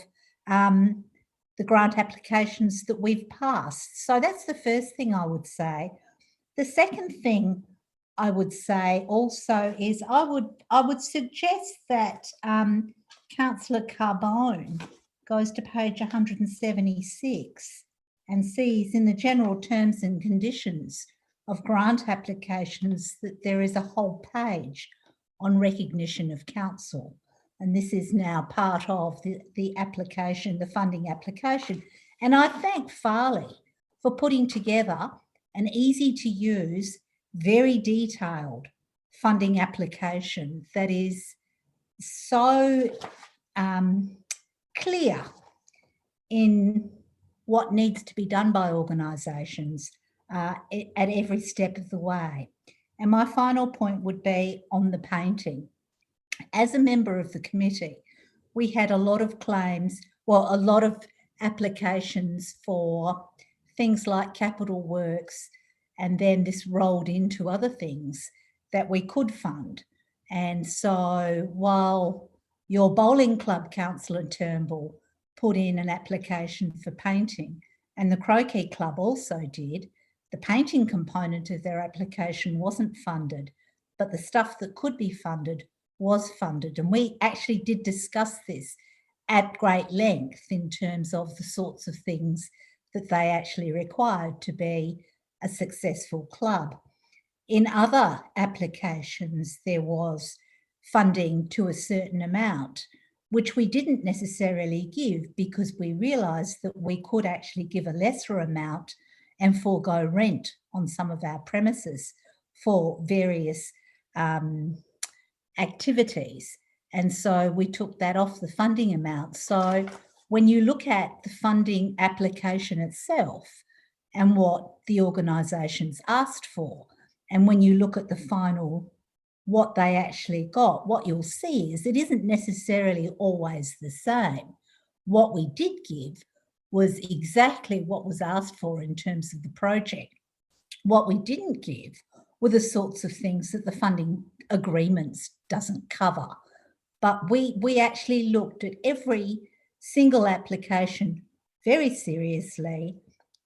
the grant applications that we've passed. So that's the first thing I would say. The second thing I would say also is I would suggest that Councillor Carbone goes to page 176 and sees in the general terms and conditions of grant applications that there is a whole page on recognition of council. And this is now part of the application, the funding application. And I thank Farley for putting together an easy to use, very detailed funding application that is so clear in what needs to be done by organisations at every step of the way. And my final point would be on the painting. As a member of the committee, we had a lot of claims, well, a lot of applications for things like capital works And then this rolled into other things that we could fund. And so while your bowling club, Councillor Turnbull, put in an application for painting, and the Croquet Club also did, the painting component of their application wasn't funded, but the stuff that could be funded was funded. And we actually did discuss this at great length in terms of the sorts of things that they actually required to be a successful club. In other applications, there was funding to a certain amount, which we didn't necessarily give because we realised that we could actually give a lesser amount and forego rent on some of our premises for various activities. And so we took that off the funding amount. So when you look at the funding application itself and what the organisations asked for, and when you look at the final, what they actually got, what you'll see is it isn't necessarily always the same. What we did give was exactly what was asked for in terms of the project. What we didn't give were the sorts of things that the funding agreements doesn't cover. But we actually looked at every single application very seriously,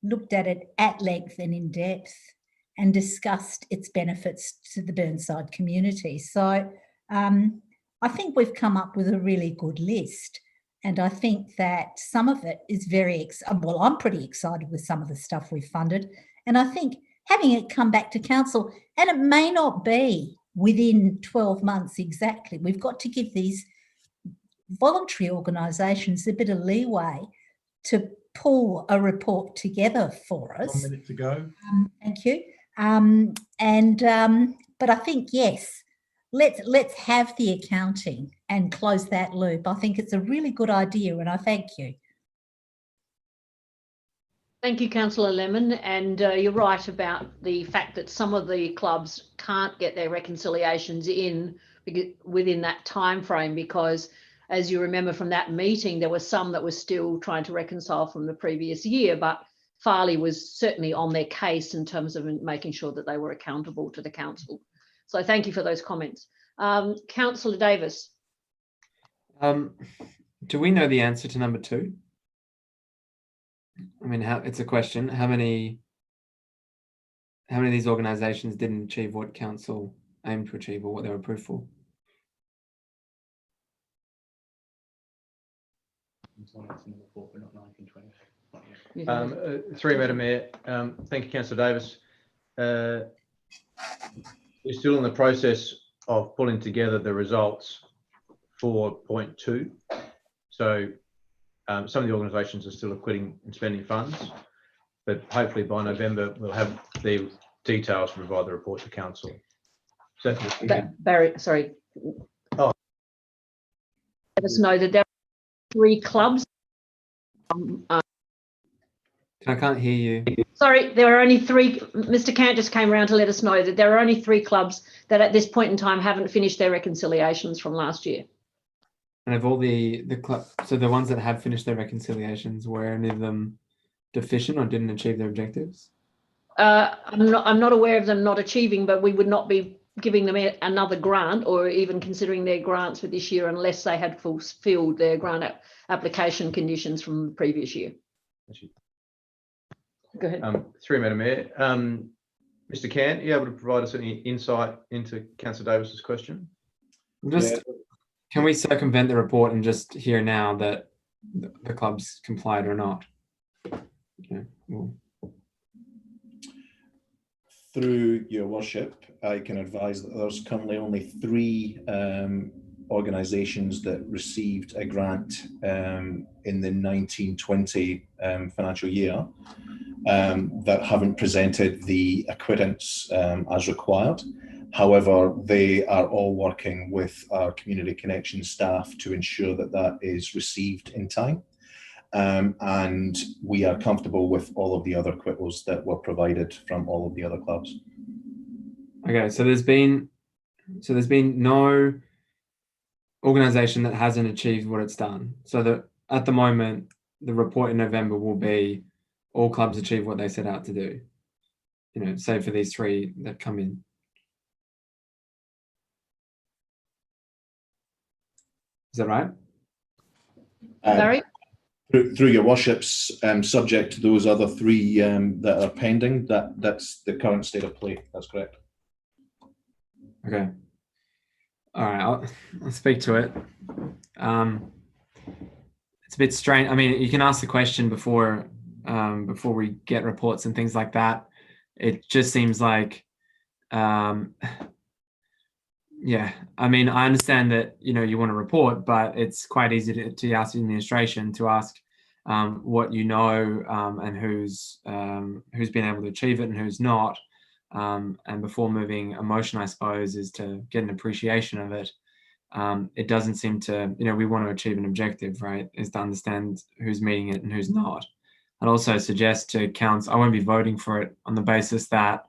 looked at it at length and in depth, and discussed its benefits to the Burnside community. So I think we've come up with a really good list. And I think that some of it is well, I'm pretty excited with some of the stuff we've funded. And I think having it come back to council, and it may not be within 12 months exactly, we've got to give these voluntary organisations a bit of leeway to pull a report together for us. 1 minute to go. Thank you. But I think, yes, let's have the accounting and close that loop. I think it's a really good idea, and I thank you. Thank you, Councillor Lemon. And you're right about the fact that some of the clubs can't get their reconciliations in within that time frame, because as you remember from that meeting, there were some that were still trying to reconcile from the previous year, but Farley was certainly on their case in terms of making sure that they were accountable to the council. So thank you for those comments. Councillor Davis. Do we know the answer to number 2? I mean, it's a question. How many of these organisations didn't achieve what council aimed to achieve or what they were approved for? Through Madam Mayor, thank you, Councillor Davis. We're still in the process of pulling together the results for point 2. So some of the organisations are still acquitting and spending funds, but hopefully by November we'll have the details to provide the report to council. So, Barry, sorry. Oh. Let us know that there are 3 clubs. I can't hear you. Sorry, there are only 3. Mr. Cant just came around to let us know that there are only 3 clubs that at this point in time haven't finished their reconciliations from last year. And of all the club, so the ones that have finished their reconciliations, were any of them deficient or didn't achieve their objectives? I'm not aware of them not achieving, but we would not be giving them another grant or even considering their grants for this year unless they had fulfilled their grant application conditions from the previous year. Go ahead. Through Madam Mayor, Mr. Cant, are you able to provide us any insight into Councillor Davis's question? Can we circumvent the report and just hear now that the clubs complied or not? Okay. Well. Through your worship, I can advise that there's currently only 3 organisations that received a grant in the 1920 financial year that haven't presented the acquittance as required. However, they are all working with our Community Connection staff to ensure that that is received in time. And we are comfortable with all of the other acquittals that were provided from all of the other clubs. Okay, so there's been no organisation that hasn't achieved what it's done. So that at the moment, the report in November will be all clubs achieve what they set out to do. save for these three that come in. Is that right? Barry? Through your worships, subject to those other three that are pending, that's the current state of play. That's correct. Okay. All right, I'll speak to it. It's a bit strange. I mean, you can ask the question before we get reports and things like that. It just seems like, yeah. I mean, I understand that you want to report, but it's quite easy to ask the administration to ask what and who's been able to achieve it and who's not. And before moving a motion, I suppose, is to get an appreciation of it. It doesn't seem to, we want to achieve an objective, right? Is to understand who's meeting it and who's not. I'd also suggest to council, I won't be voting for it on the basis that,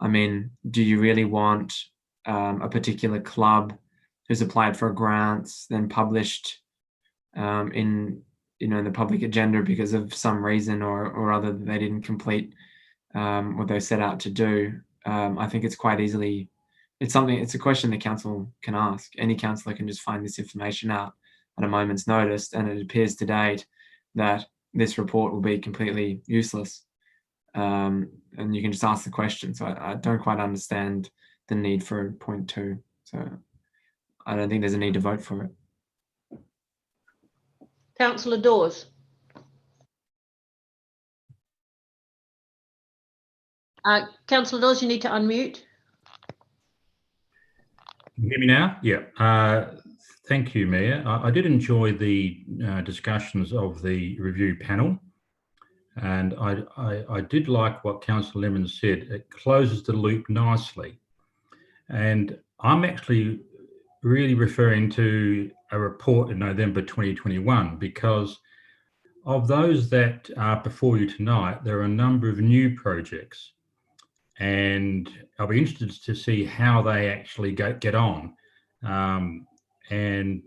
I mean, do you really want a particular club who's applied for grants, then published in the public agenda because of some reason or other that they didn't complete what they set out to do? I think it's quite easily, it's a question the council can ask. Any councillor can just find this information out at a moment's notice, and it appears to date that this report will be completely useless. And you can just ask the question. So I don't quite understand the need for point 2. So I don't think there's a need to vote for it. Councillor Dawes. Councillor Dawes, you need to unmute. Can you hear me now? Yeah. Thank you, Mayor. I did enjoy the discussions of the review panel, and I did like what Councillor Lemon said. It closes the loop nicely. And I'm actually really referring to a report in November 2021, because of those that are before you tonight, there are a number of new projects. And I'll be interested to see how they actually get on. And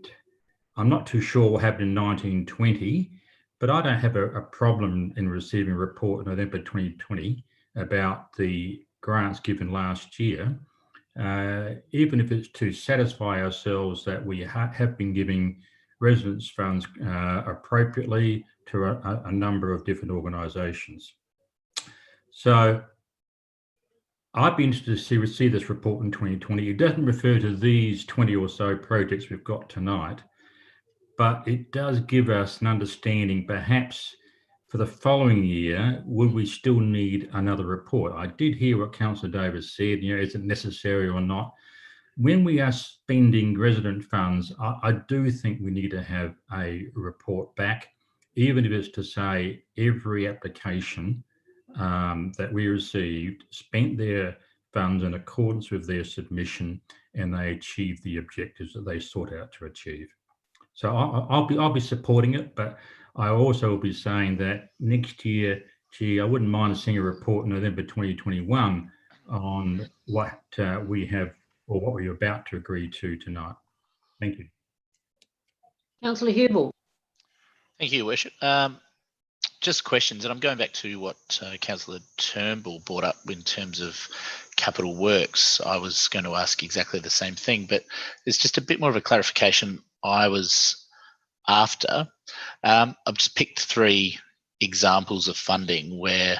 I'm not too sure what happened in 1920, but I don't have a problem in receiving a report in November 2020 about the grants given last year, even if it's to satisfy ourselves that we have been giving residents funds appropriately to a number of different organisations. So I'd be interested to see this report in 2020. It doesn't refer to these 20 or so projects we've got tonight, but it does give us an understanding, perhaps for the following year, would we still need another report? I did hear what Councillor Davis said, is it necessary or not? When we are spending resident funds, I do think we need to have a report back, even if it's to say every application that we received spent their funds in accordance with their submission, and they achieved the objectives that they sought out to achieve. So I'll be supporting it, but I also will be saying that next year, I wouldn't mind seeing a report in November 2021 on what we have or what we're about to agree to tonight. Thank you. Councillor Hubel. Thank you, Worship. Just questions, and I'm going back to what Councillor Turnbull brought up in terms of capital works. I was going to ask exactly the same thing, but it's just a bit more of a clarification I was after. I've just picked 3 examples of funding where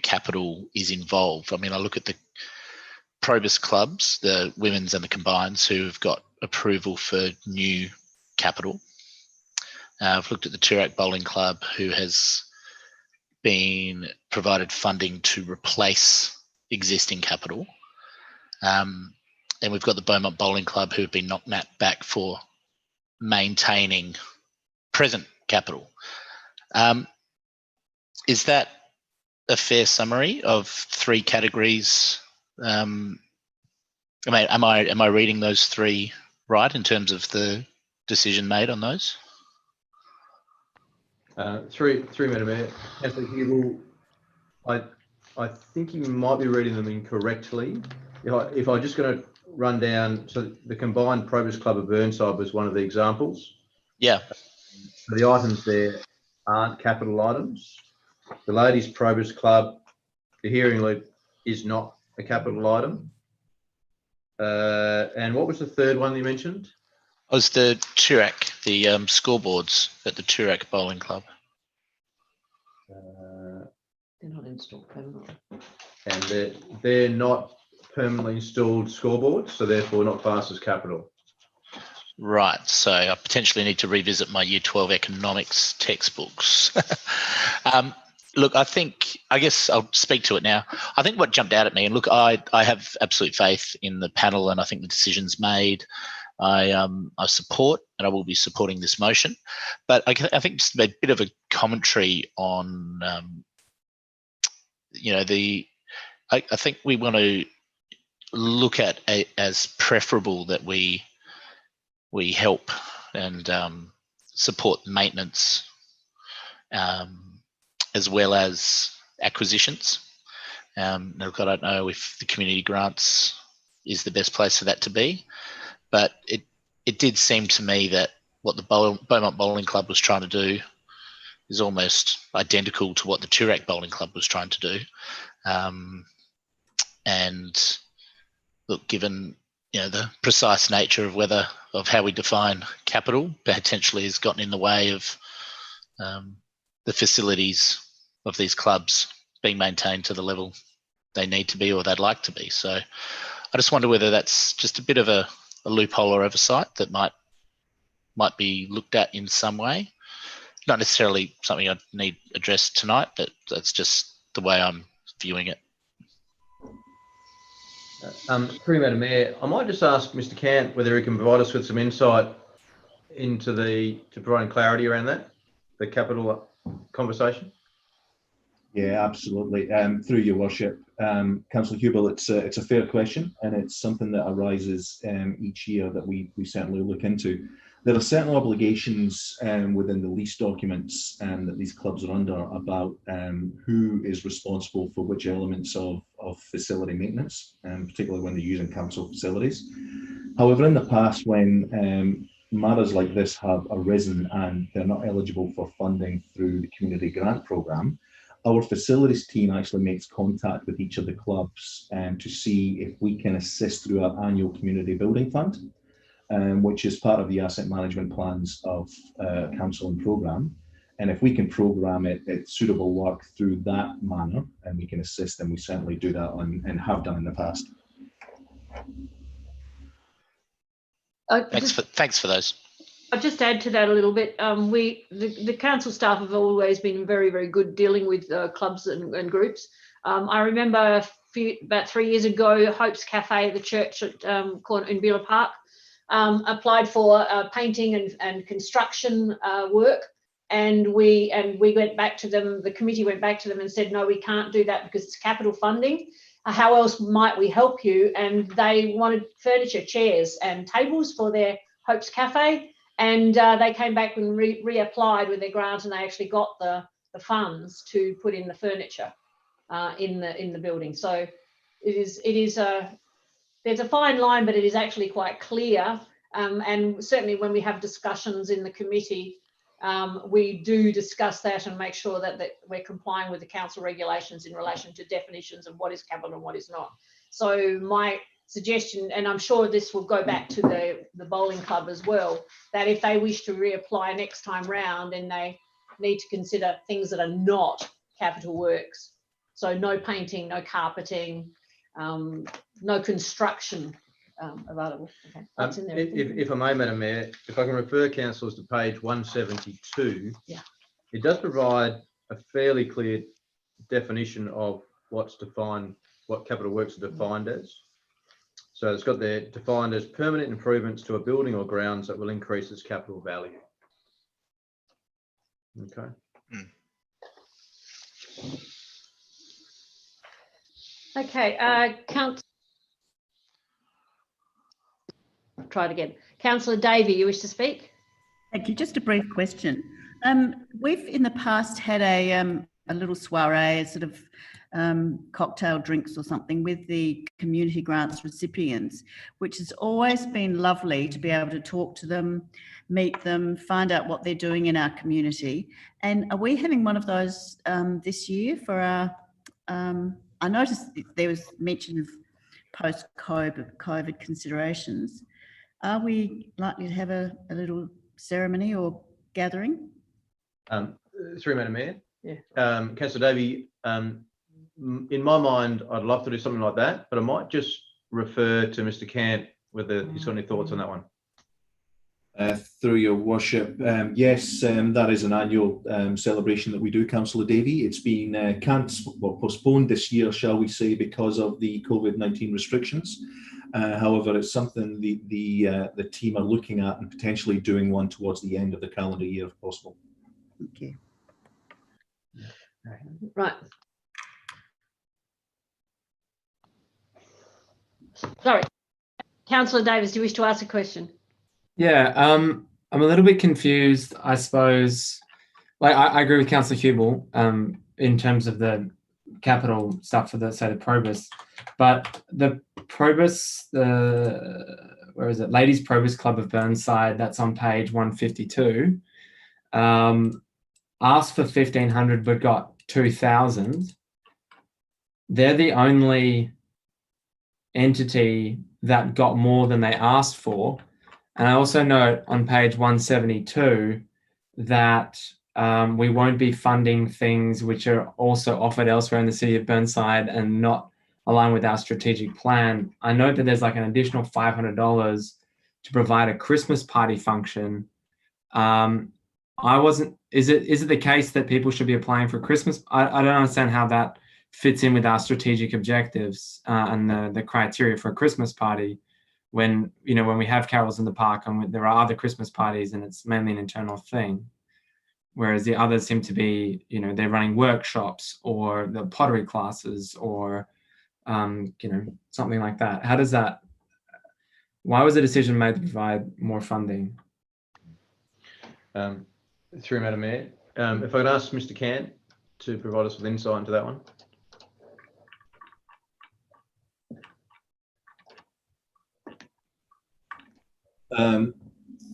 capital is involved. I mean, I look at the Probus clubs, the women's and the combines, who have got approval for new capital. I've looked at the Toorak Bowling Club, who has been provided funding to replace existing capital. And we've got the Beaumont Bowling Club, who have been knocked back for maintaining present capital. Is that a fair summary of 3 categories? Am I reading those 3 right in terms of the decision made on those? Through Madam Mayor, Councillor Hubel, I think you might be reading them incorrectly. If I'm just going to run down, so the combined Probus Club of Burnside was one of the examples. Yeah. So the items there aren't capital items. The Ladies Probus Club, the Hearing Loop is not a capital item. And what was the third one you mentioned? Was the Toorak, the scoreboards at the Toorak Bowling Club. They're not installed permanently. And they're not permanently installed scoreboards, so therefore not classed as capital. Right, so I potentially need to revisit my Year 12 economics textbooks. Look, I guess I'll speak to it now. I think what jumped out at me, and look, I have absolute faith in the panel, and I think the decisions made, I support, and I will be supporting this motion. But I think just a bit of a commentary on, you know, I think we want to look at it as preferable that we help and support maintenance as well as acquisitions. Look, I don't know if the community grants is the best place for that to be, but it did seem to me that what the Beaumont Bowling Club was trying to do is almost identical to what the Toorak Bowling Club was trying to do. And look, given the precise nature of how we define capital, potentially has gotten in the way of the facilities of these clubs being maintained to the level they need to be or they'd like to be. So I just wonder whether that's just a bit of a loophole or oversight that might be looked at in some way. Not necessarily something I need addressed tonight, but that's just the way I'm viewing it. Through you, Madam Mayor, I might just ask Mr. Cant whether he can provide us with some insight into to providing clarity around that, the capital conversation. Yeah, absolutely. Through your worship, Councillor Hubel, it's a fair question, and it's something that arises each year that we certainly look into. There are certain obligations within the lease documents that these clubs are under about who is responsible for which elements of facility maintenance, particularly when they're using council facilities. However, in the past, when matters like this have arisen and they're not eligible for funding through the community grant programme, our facilities team actually makes contact with each of the clubs to see if we can assist through our annual community building fund, which is part of the asset management plans of council and programme. And if we can programme it suitable work through that manner and we can assist, then we certainly do that and have done in the past. Thanks for those. I'll just add to that a little bit. The council staff have always been very, very good dealing with clubs and groups. I remember about 3 years ago, Hope's Cafe, the church at in Beulah Park, applied for painting and construction work, and we went back to them. The committee went back to them and said, no, we can't do that because it's capital funding. How else might we help you? And they wanted furniture, chairs and tables for their Hope's Cafe. And they came back and reapplied with their grant, and they actually got the funds to put in the furniture in the building. So there's a fine line, but it is actually quite clear. And certainly when we have discussions in the committee, we do discuss that and make sure that we're complying with the council regulations in relation to definitions of what is capital and what is not. So my suggestion, and I'm sure this will go back to the bowling club as well, that if they wish to reapply next time round, then they need to consider things that are not capital works. So no painting, no carpeting, no construction available. Okay, that's in there. If I may, Madam Mayor, if I can refer councillors to page 172, yeah, it does provide a fairly clear definition of what's defined, what capital works are defined as. So it's got there defined as permanent improvements to a building or grounds that will increase its capital value. Okay. Okay, try it again. Councillor Davey, you wish to speak? Thank you. Just a brief question. We've in the past had a little soiree, a sort of cocktail drinks or something with the community grants recipients, which has always been lovely to be able to talk to them, meet them, find out what they're doing in our community. And are we having one of those this year for our I noticed there was mention of post-COVID considerations. Are we likely to have a little ceremony or gathering? Through Madam Mayor. Yeah. Councillor Davey, in my mind, I'd love to do something like that, but I might just refer to Mr. Cant whether he's got any thoughts on that one. Through your worship, yes, that is an annual celebration that we do, Councillor Davey. It's been postponed this year, shall we say, because of the COVID-19 restrictions. However, it's something the team are looking at and potentially doing one towards the end of the calendar year, if possible. Thank you. Right. Sorry. Councillor Davis, do you wish to ask a question? Yeah, I'm a little bit confused, I suppose. Like, I agree with Councillor Hubel in terms of the capital stuff for the, say, the Probus, but the Probus, where is it? Ladies Probus Club of Burnside, that's on page 152, asked for 1,500 but got 2,000. They're the only entity that got more than they asked for. And I also note on page 172 that we won't be funding things which are also offered elsewhere in the city of Burnside and not aligned with our strategic plan. I note that there's like an additional $500 to provide a Christmas party function. Is it the case that people should be applying for Christmas? I don't understand how that fits in with our strategic objectives and the criteria for a Christmas party. When we have carols in the park and there are other Christmas parties and it's mainly an internal thing, whereas the others seem to be, they're running workshops or the pottery classes or, something like that. Why was the decision made to provide more funding? Through Madam Mayor, if I could ask Mr. Cant to provide us with insight into that one.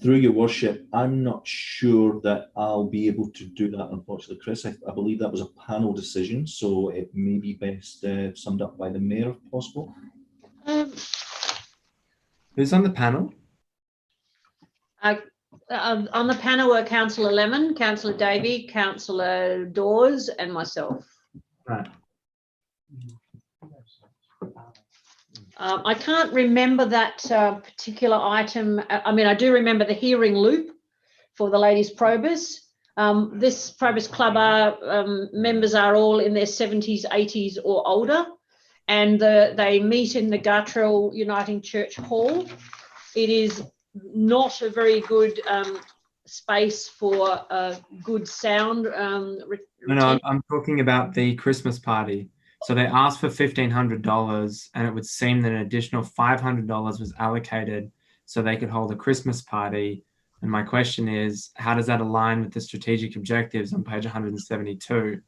Through your worship, I'm not sure that I'll be able to do that, unfortunately, Chris. I believe that was a panel decision, so it may be best summed up by the mayor, if possible. Who's on the panel? On the panel were Councillor Lemon, Councillor Davey, Councillor Dawes, and myself. Right. I can't remember that particular item. I mean, I do remember the hearing loop for the ladies Probus. This Probus Club members are all in their 70s, 80s or older, and they meet in the Gartrell Uniting Church Hall. It is not a very good space for good sound. No, I'm talking about the Christmas party. So they asked for $1,500 and it would seem that an additional $500 was allocated so they could hold a Christmas party. And my question is, how does that align with the strategic objectives on page 172?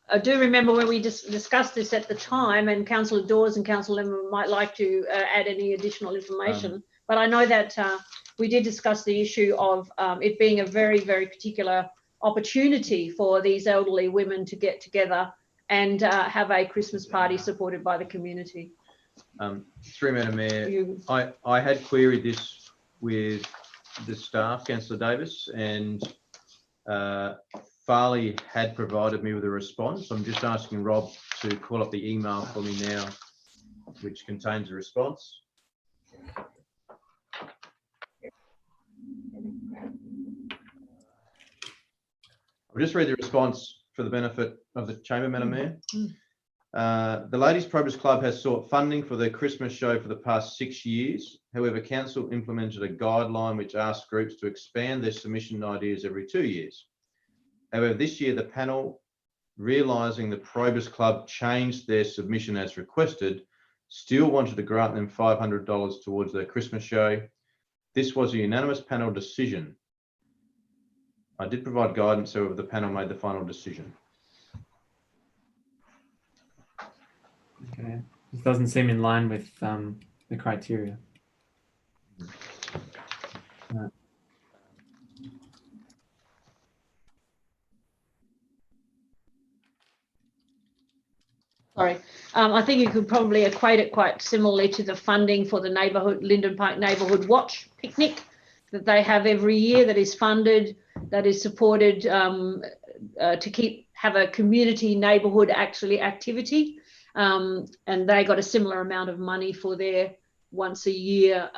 I do remember when we discussed this at the time, and Councillor Dawes and Councillor Lemon might like to add any additional information. But I know that we did discuss the issue of it being a very, very particular opportunity for these elderly women to get together and have a Christmas party supported by the community. Through Madam Mayor, I had queried this with the staff, Councillor Davis, and Farley had provided me with a response. I'm just asking Rob to call up the email for me now, which contains a response. I'll just read the response for the benefit of the Chamber, Madam Mayor. The Ladies Probus Club has sought funding for their Christmas show for the past 6 years. However, Council implemented a guideline which asks groups to expand their submission ideas every 2 years. However, this year the panel, realising the Probus Club changed their submission as requested, still wanted to grant them $500 towards their Christmas show. This was a unanimous panel decision. I did provide guidance, however, the panel made the final decision. Okay, this doesn't seem in line with the criteria. Sorry. I think you could probably equate it quite similarly to the funding for the neighbourhood, Linden Park Neighbourhood Watch picnic that they have every year, that is funded, that is supported to have a community neighbourhood activity. And they got a similar amount of money for their once a year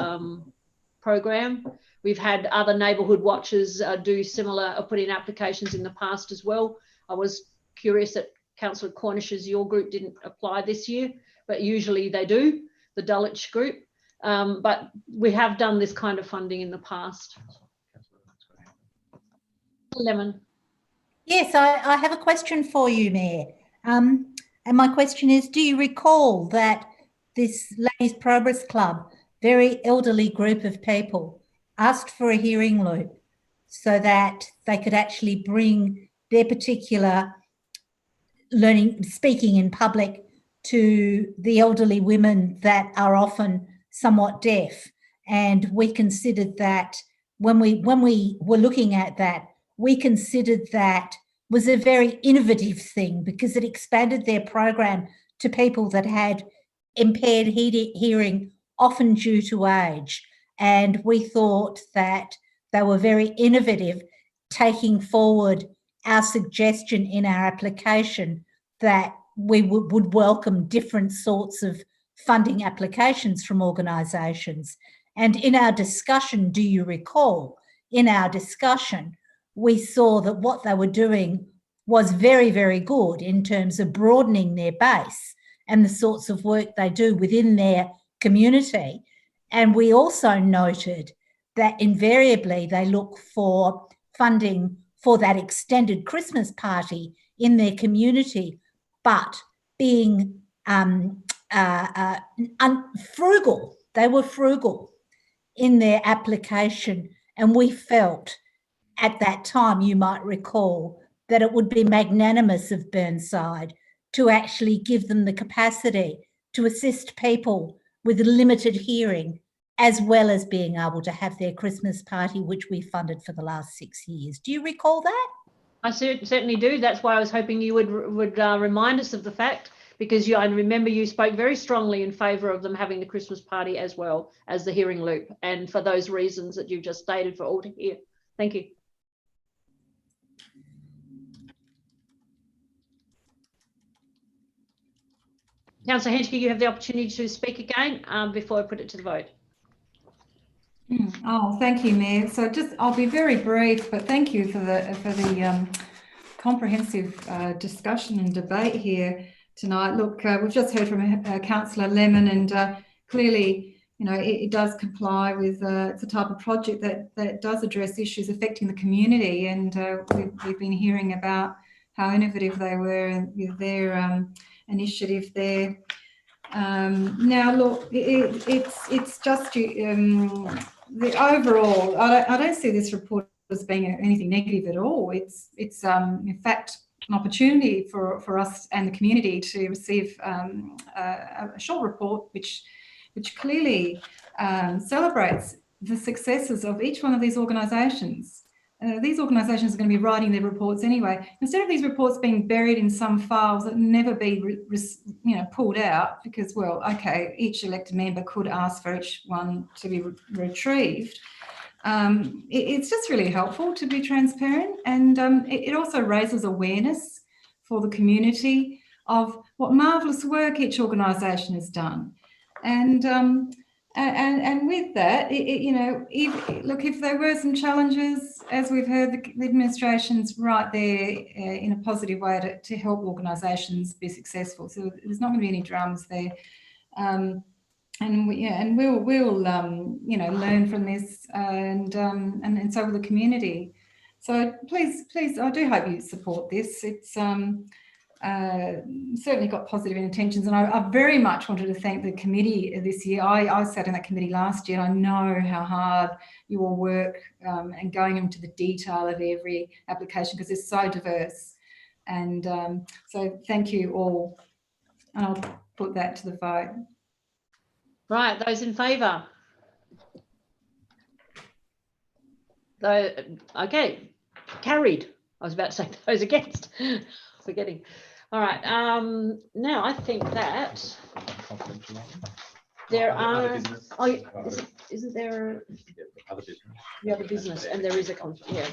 program. We've had other neighbourhood watches do similar, put in applications in the past as well. I was curious that Councillor Cornish's, your group didn't apply this year, but usually they do, the Dulwich group. But we have done this kind of funding in the past. Lemon. Yes, I have a question for you, Mayor. And my question is, do you recall that this Ladies Progress Club, very elderly group of people, asked for a hearing loop so that they could actually bring their particular speaking in public to the elderly women that are often somewhat deaf? And we considered that when we were looking at that, we considered that was a very innovative thing because it expanded their program to people that had impaired hearing, often due to age. And we thought that they were very innovative, taking forward our suggestion in our application that we would welcome different sorts of funding applications from organisations. And in our discussion, do you recall, in our discussion, we saw that what they were doing was very, very good in terms of broadening their base and the sorts of work they do within their community. And we also noted that invariably they look for funding for that extended Christmas party in their community, but being frugal. They were frugal in their application. And we felt at that time, you might recall, that it would be magnanimous of Burnside to actually give them the capacity to assist people with limited hearing, as well as being able to have their Christmas party, which we funded for the last 6 years. Do you recall that? I certainly do. That's why I was hoping you would remind us of the fact, because I remember you spoke very strongly in favour of them having the Christmas party as well as the hearing loop, and for those reasons that you've just stated for all to hear. Thank you. Councillor Henschke, you have the opportunity to speak again before I put it to the vote. Oh, thank you, Mayor. So I'll be very brief, but thank you for the comprehensive discussion and debate here tonight. Look, we've just heard from Councillor Lemon, and clearly, you know, it does comply with it's a type of project that does address issues affecting the community, and we've been hearing about how innovative they were with their initiative there. Now, look, it's just the overall. I don't see this report as being anything negative at all. It's in fact an opportunity for us and the community to receive a short report which clearly celebrates the successes of each one of these organisations. These organisations are going to be writing their reports anyway. Instead of these reports being buried in some files that never be, pulled out, because, well, okay, each elected member could ask for each one to be retrieved. It's just really helpful to be transparent, and it also raises awareness for the community of what marvellous work each organisation has done. And with that, if there were some challenges, as we've heard, the administration's right there in a positive way to help organisations be successful. So there's not going to be any dramas there, and we'll learn from this, and so will the community. So please, I do hope you support this. It's certainly got positive intentions, and I very much wanted to thank the committee this year. I sat in that committee last year, and I know how hard you all work and going into the detail of every application, because it's so diverse. And so thank you all, and I'll put that to the vote. Right, those in favour? Okay, carried. I was about to say those against. Forgetting. All right. Now I think that there are. Oh, isn't there the other business? And there is a conflict. Yeah.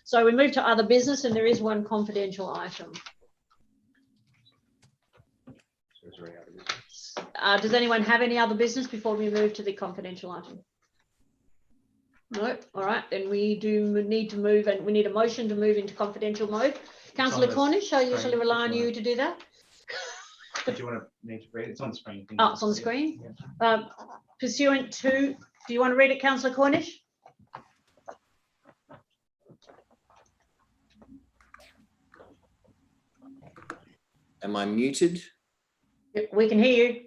So we move to other business, and there is one confidential item. Does anyone have any other business before we move to the confidential item? No. All right. Then we do need to move, and we need a motion to move into confidential mode. Councillor Cornish, I usually rely on you to do that. Do you want to need to read it? It's on the screen. Oh, it's on the screen. Pursuant to, do you want to read it, Councillor Cornish? Am I muted? We can hear you.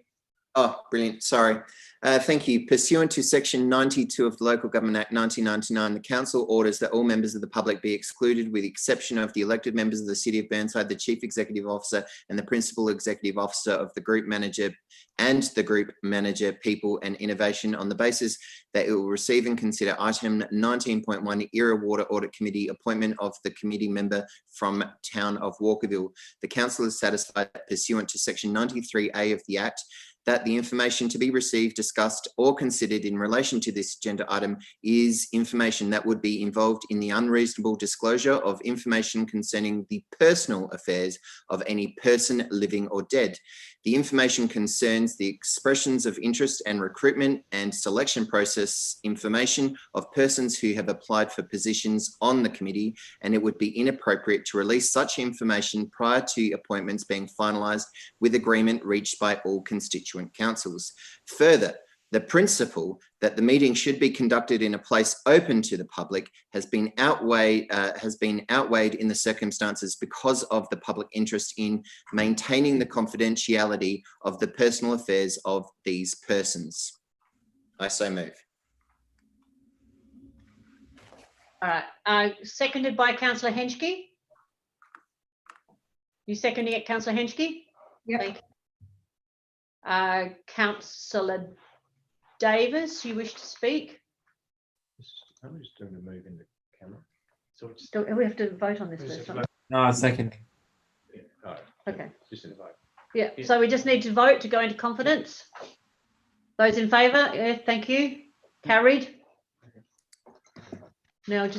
Oh, brilliant. Sorry. Thank you. Pursuant to Section 92 of the Local Government Act 1999, the Council orders that all members of the public be excluded with the exception of the elected members of the City of Burnside, the Chief Executive Officer and the Principal Executive Officer of the Group Manager and the Group Manager People and Innovation, on the basis that it will receive and consider item 19.1 Era Water Audit Committee appointment of the committee member from Town of Walkerville. The Council is satisfied that pursuant to Section 93A of the Act, that the information to be received, discussed or considered in relation to this agenda item is information that would be involved in the unreasonable disclosure of information concerning the personal affairs of any person living or dead. The information concerns the expressions of interest and recruitment and selection process information of persons who have applied for positions on the committee, and it would be inappropriate to release such information prior to appointments being finalised with agreement reached by all constituent councils. Further, the principle that the meeting should be conducted in a place open to the public has been outweighed in the circumstances because of the public interest in maintaining the confidentiality of the personal affairs of these persons. I so move. All right. Seconded by Councillor Henschke. You seconding it, Councillor Henschke? Yep. Councillor Davis, you wish to speak? I'm just doing a move in the camera. So Do we have to vote on this first? No, second. Yeah, all right. Okay. Just in a vote. Yeah. So we just need to vote to go into confidence. Those in favour? Yeah, thank you. Carried. Now just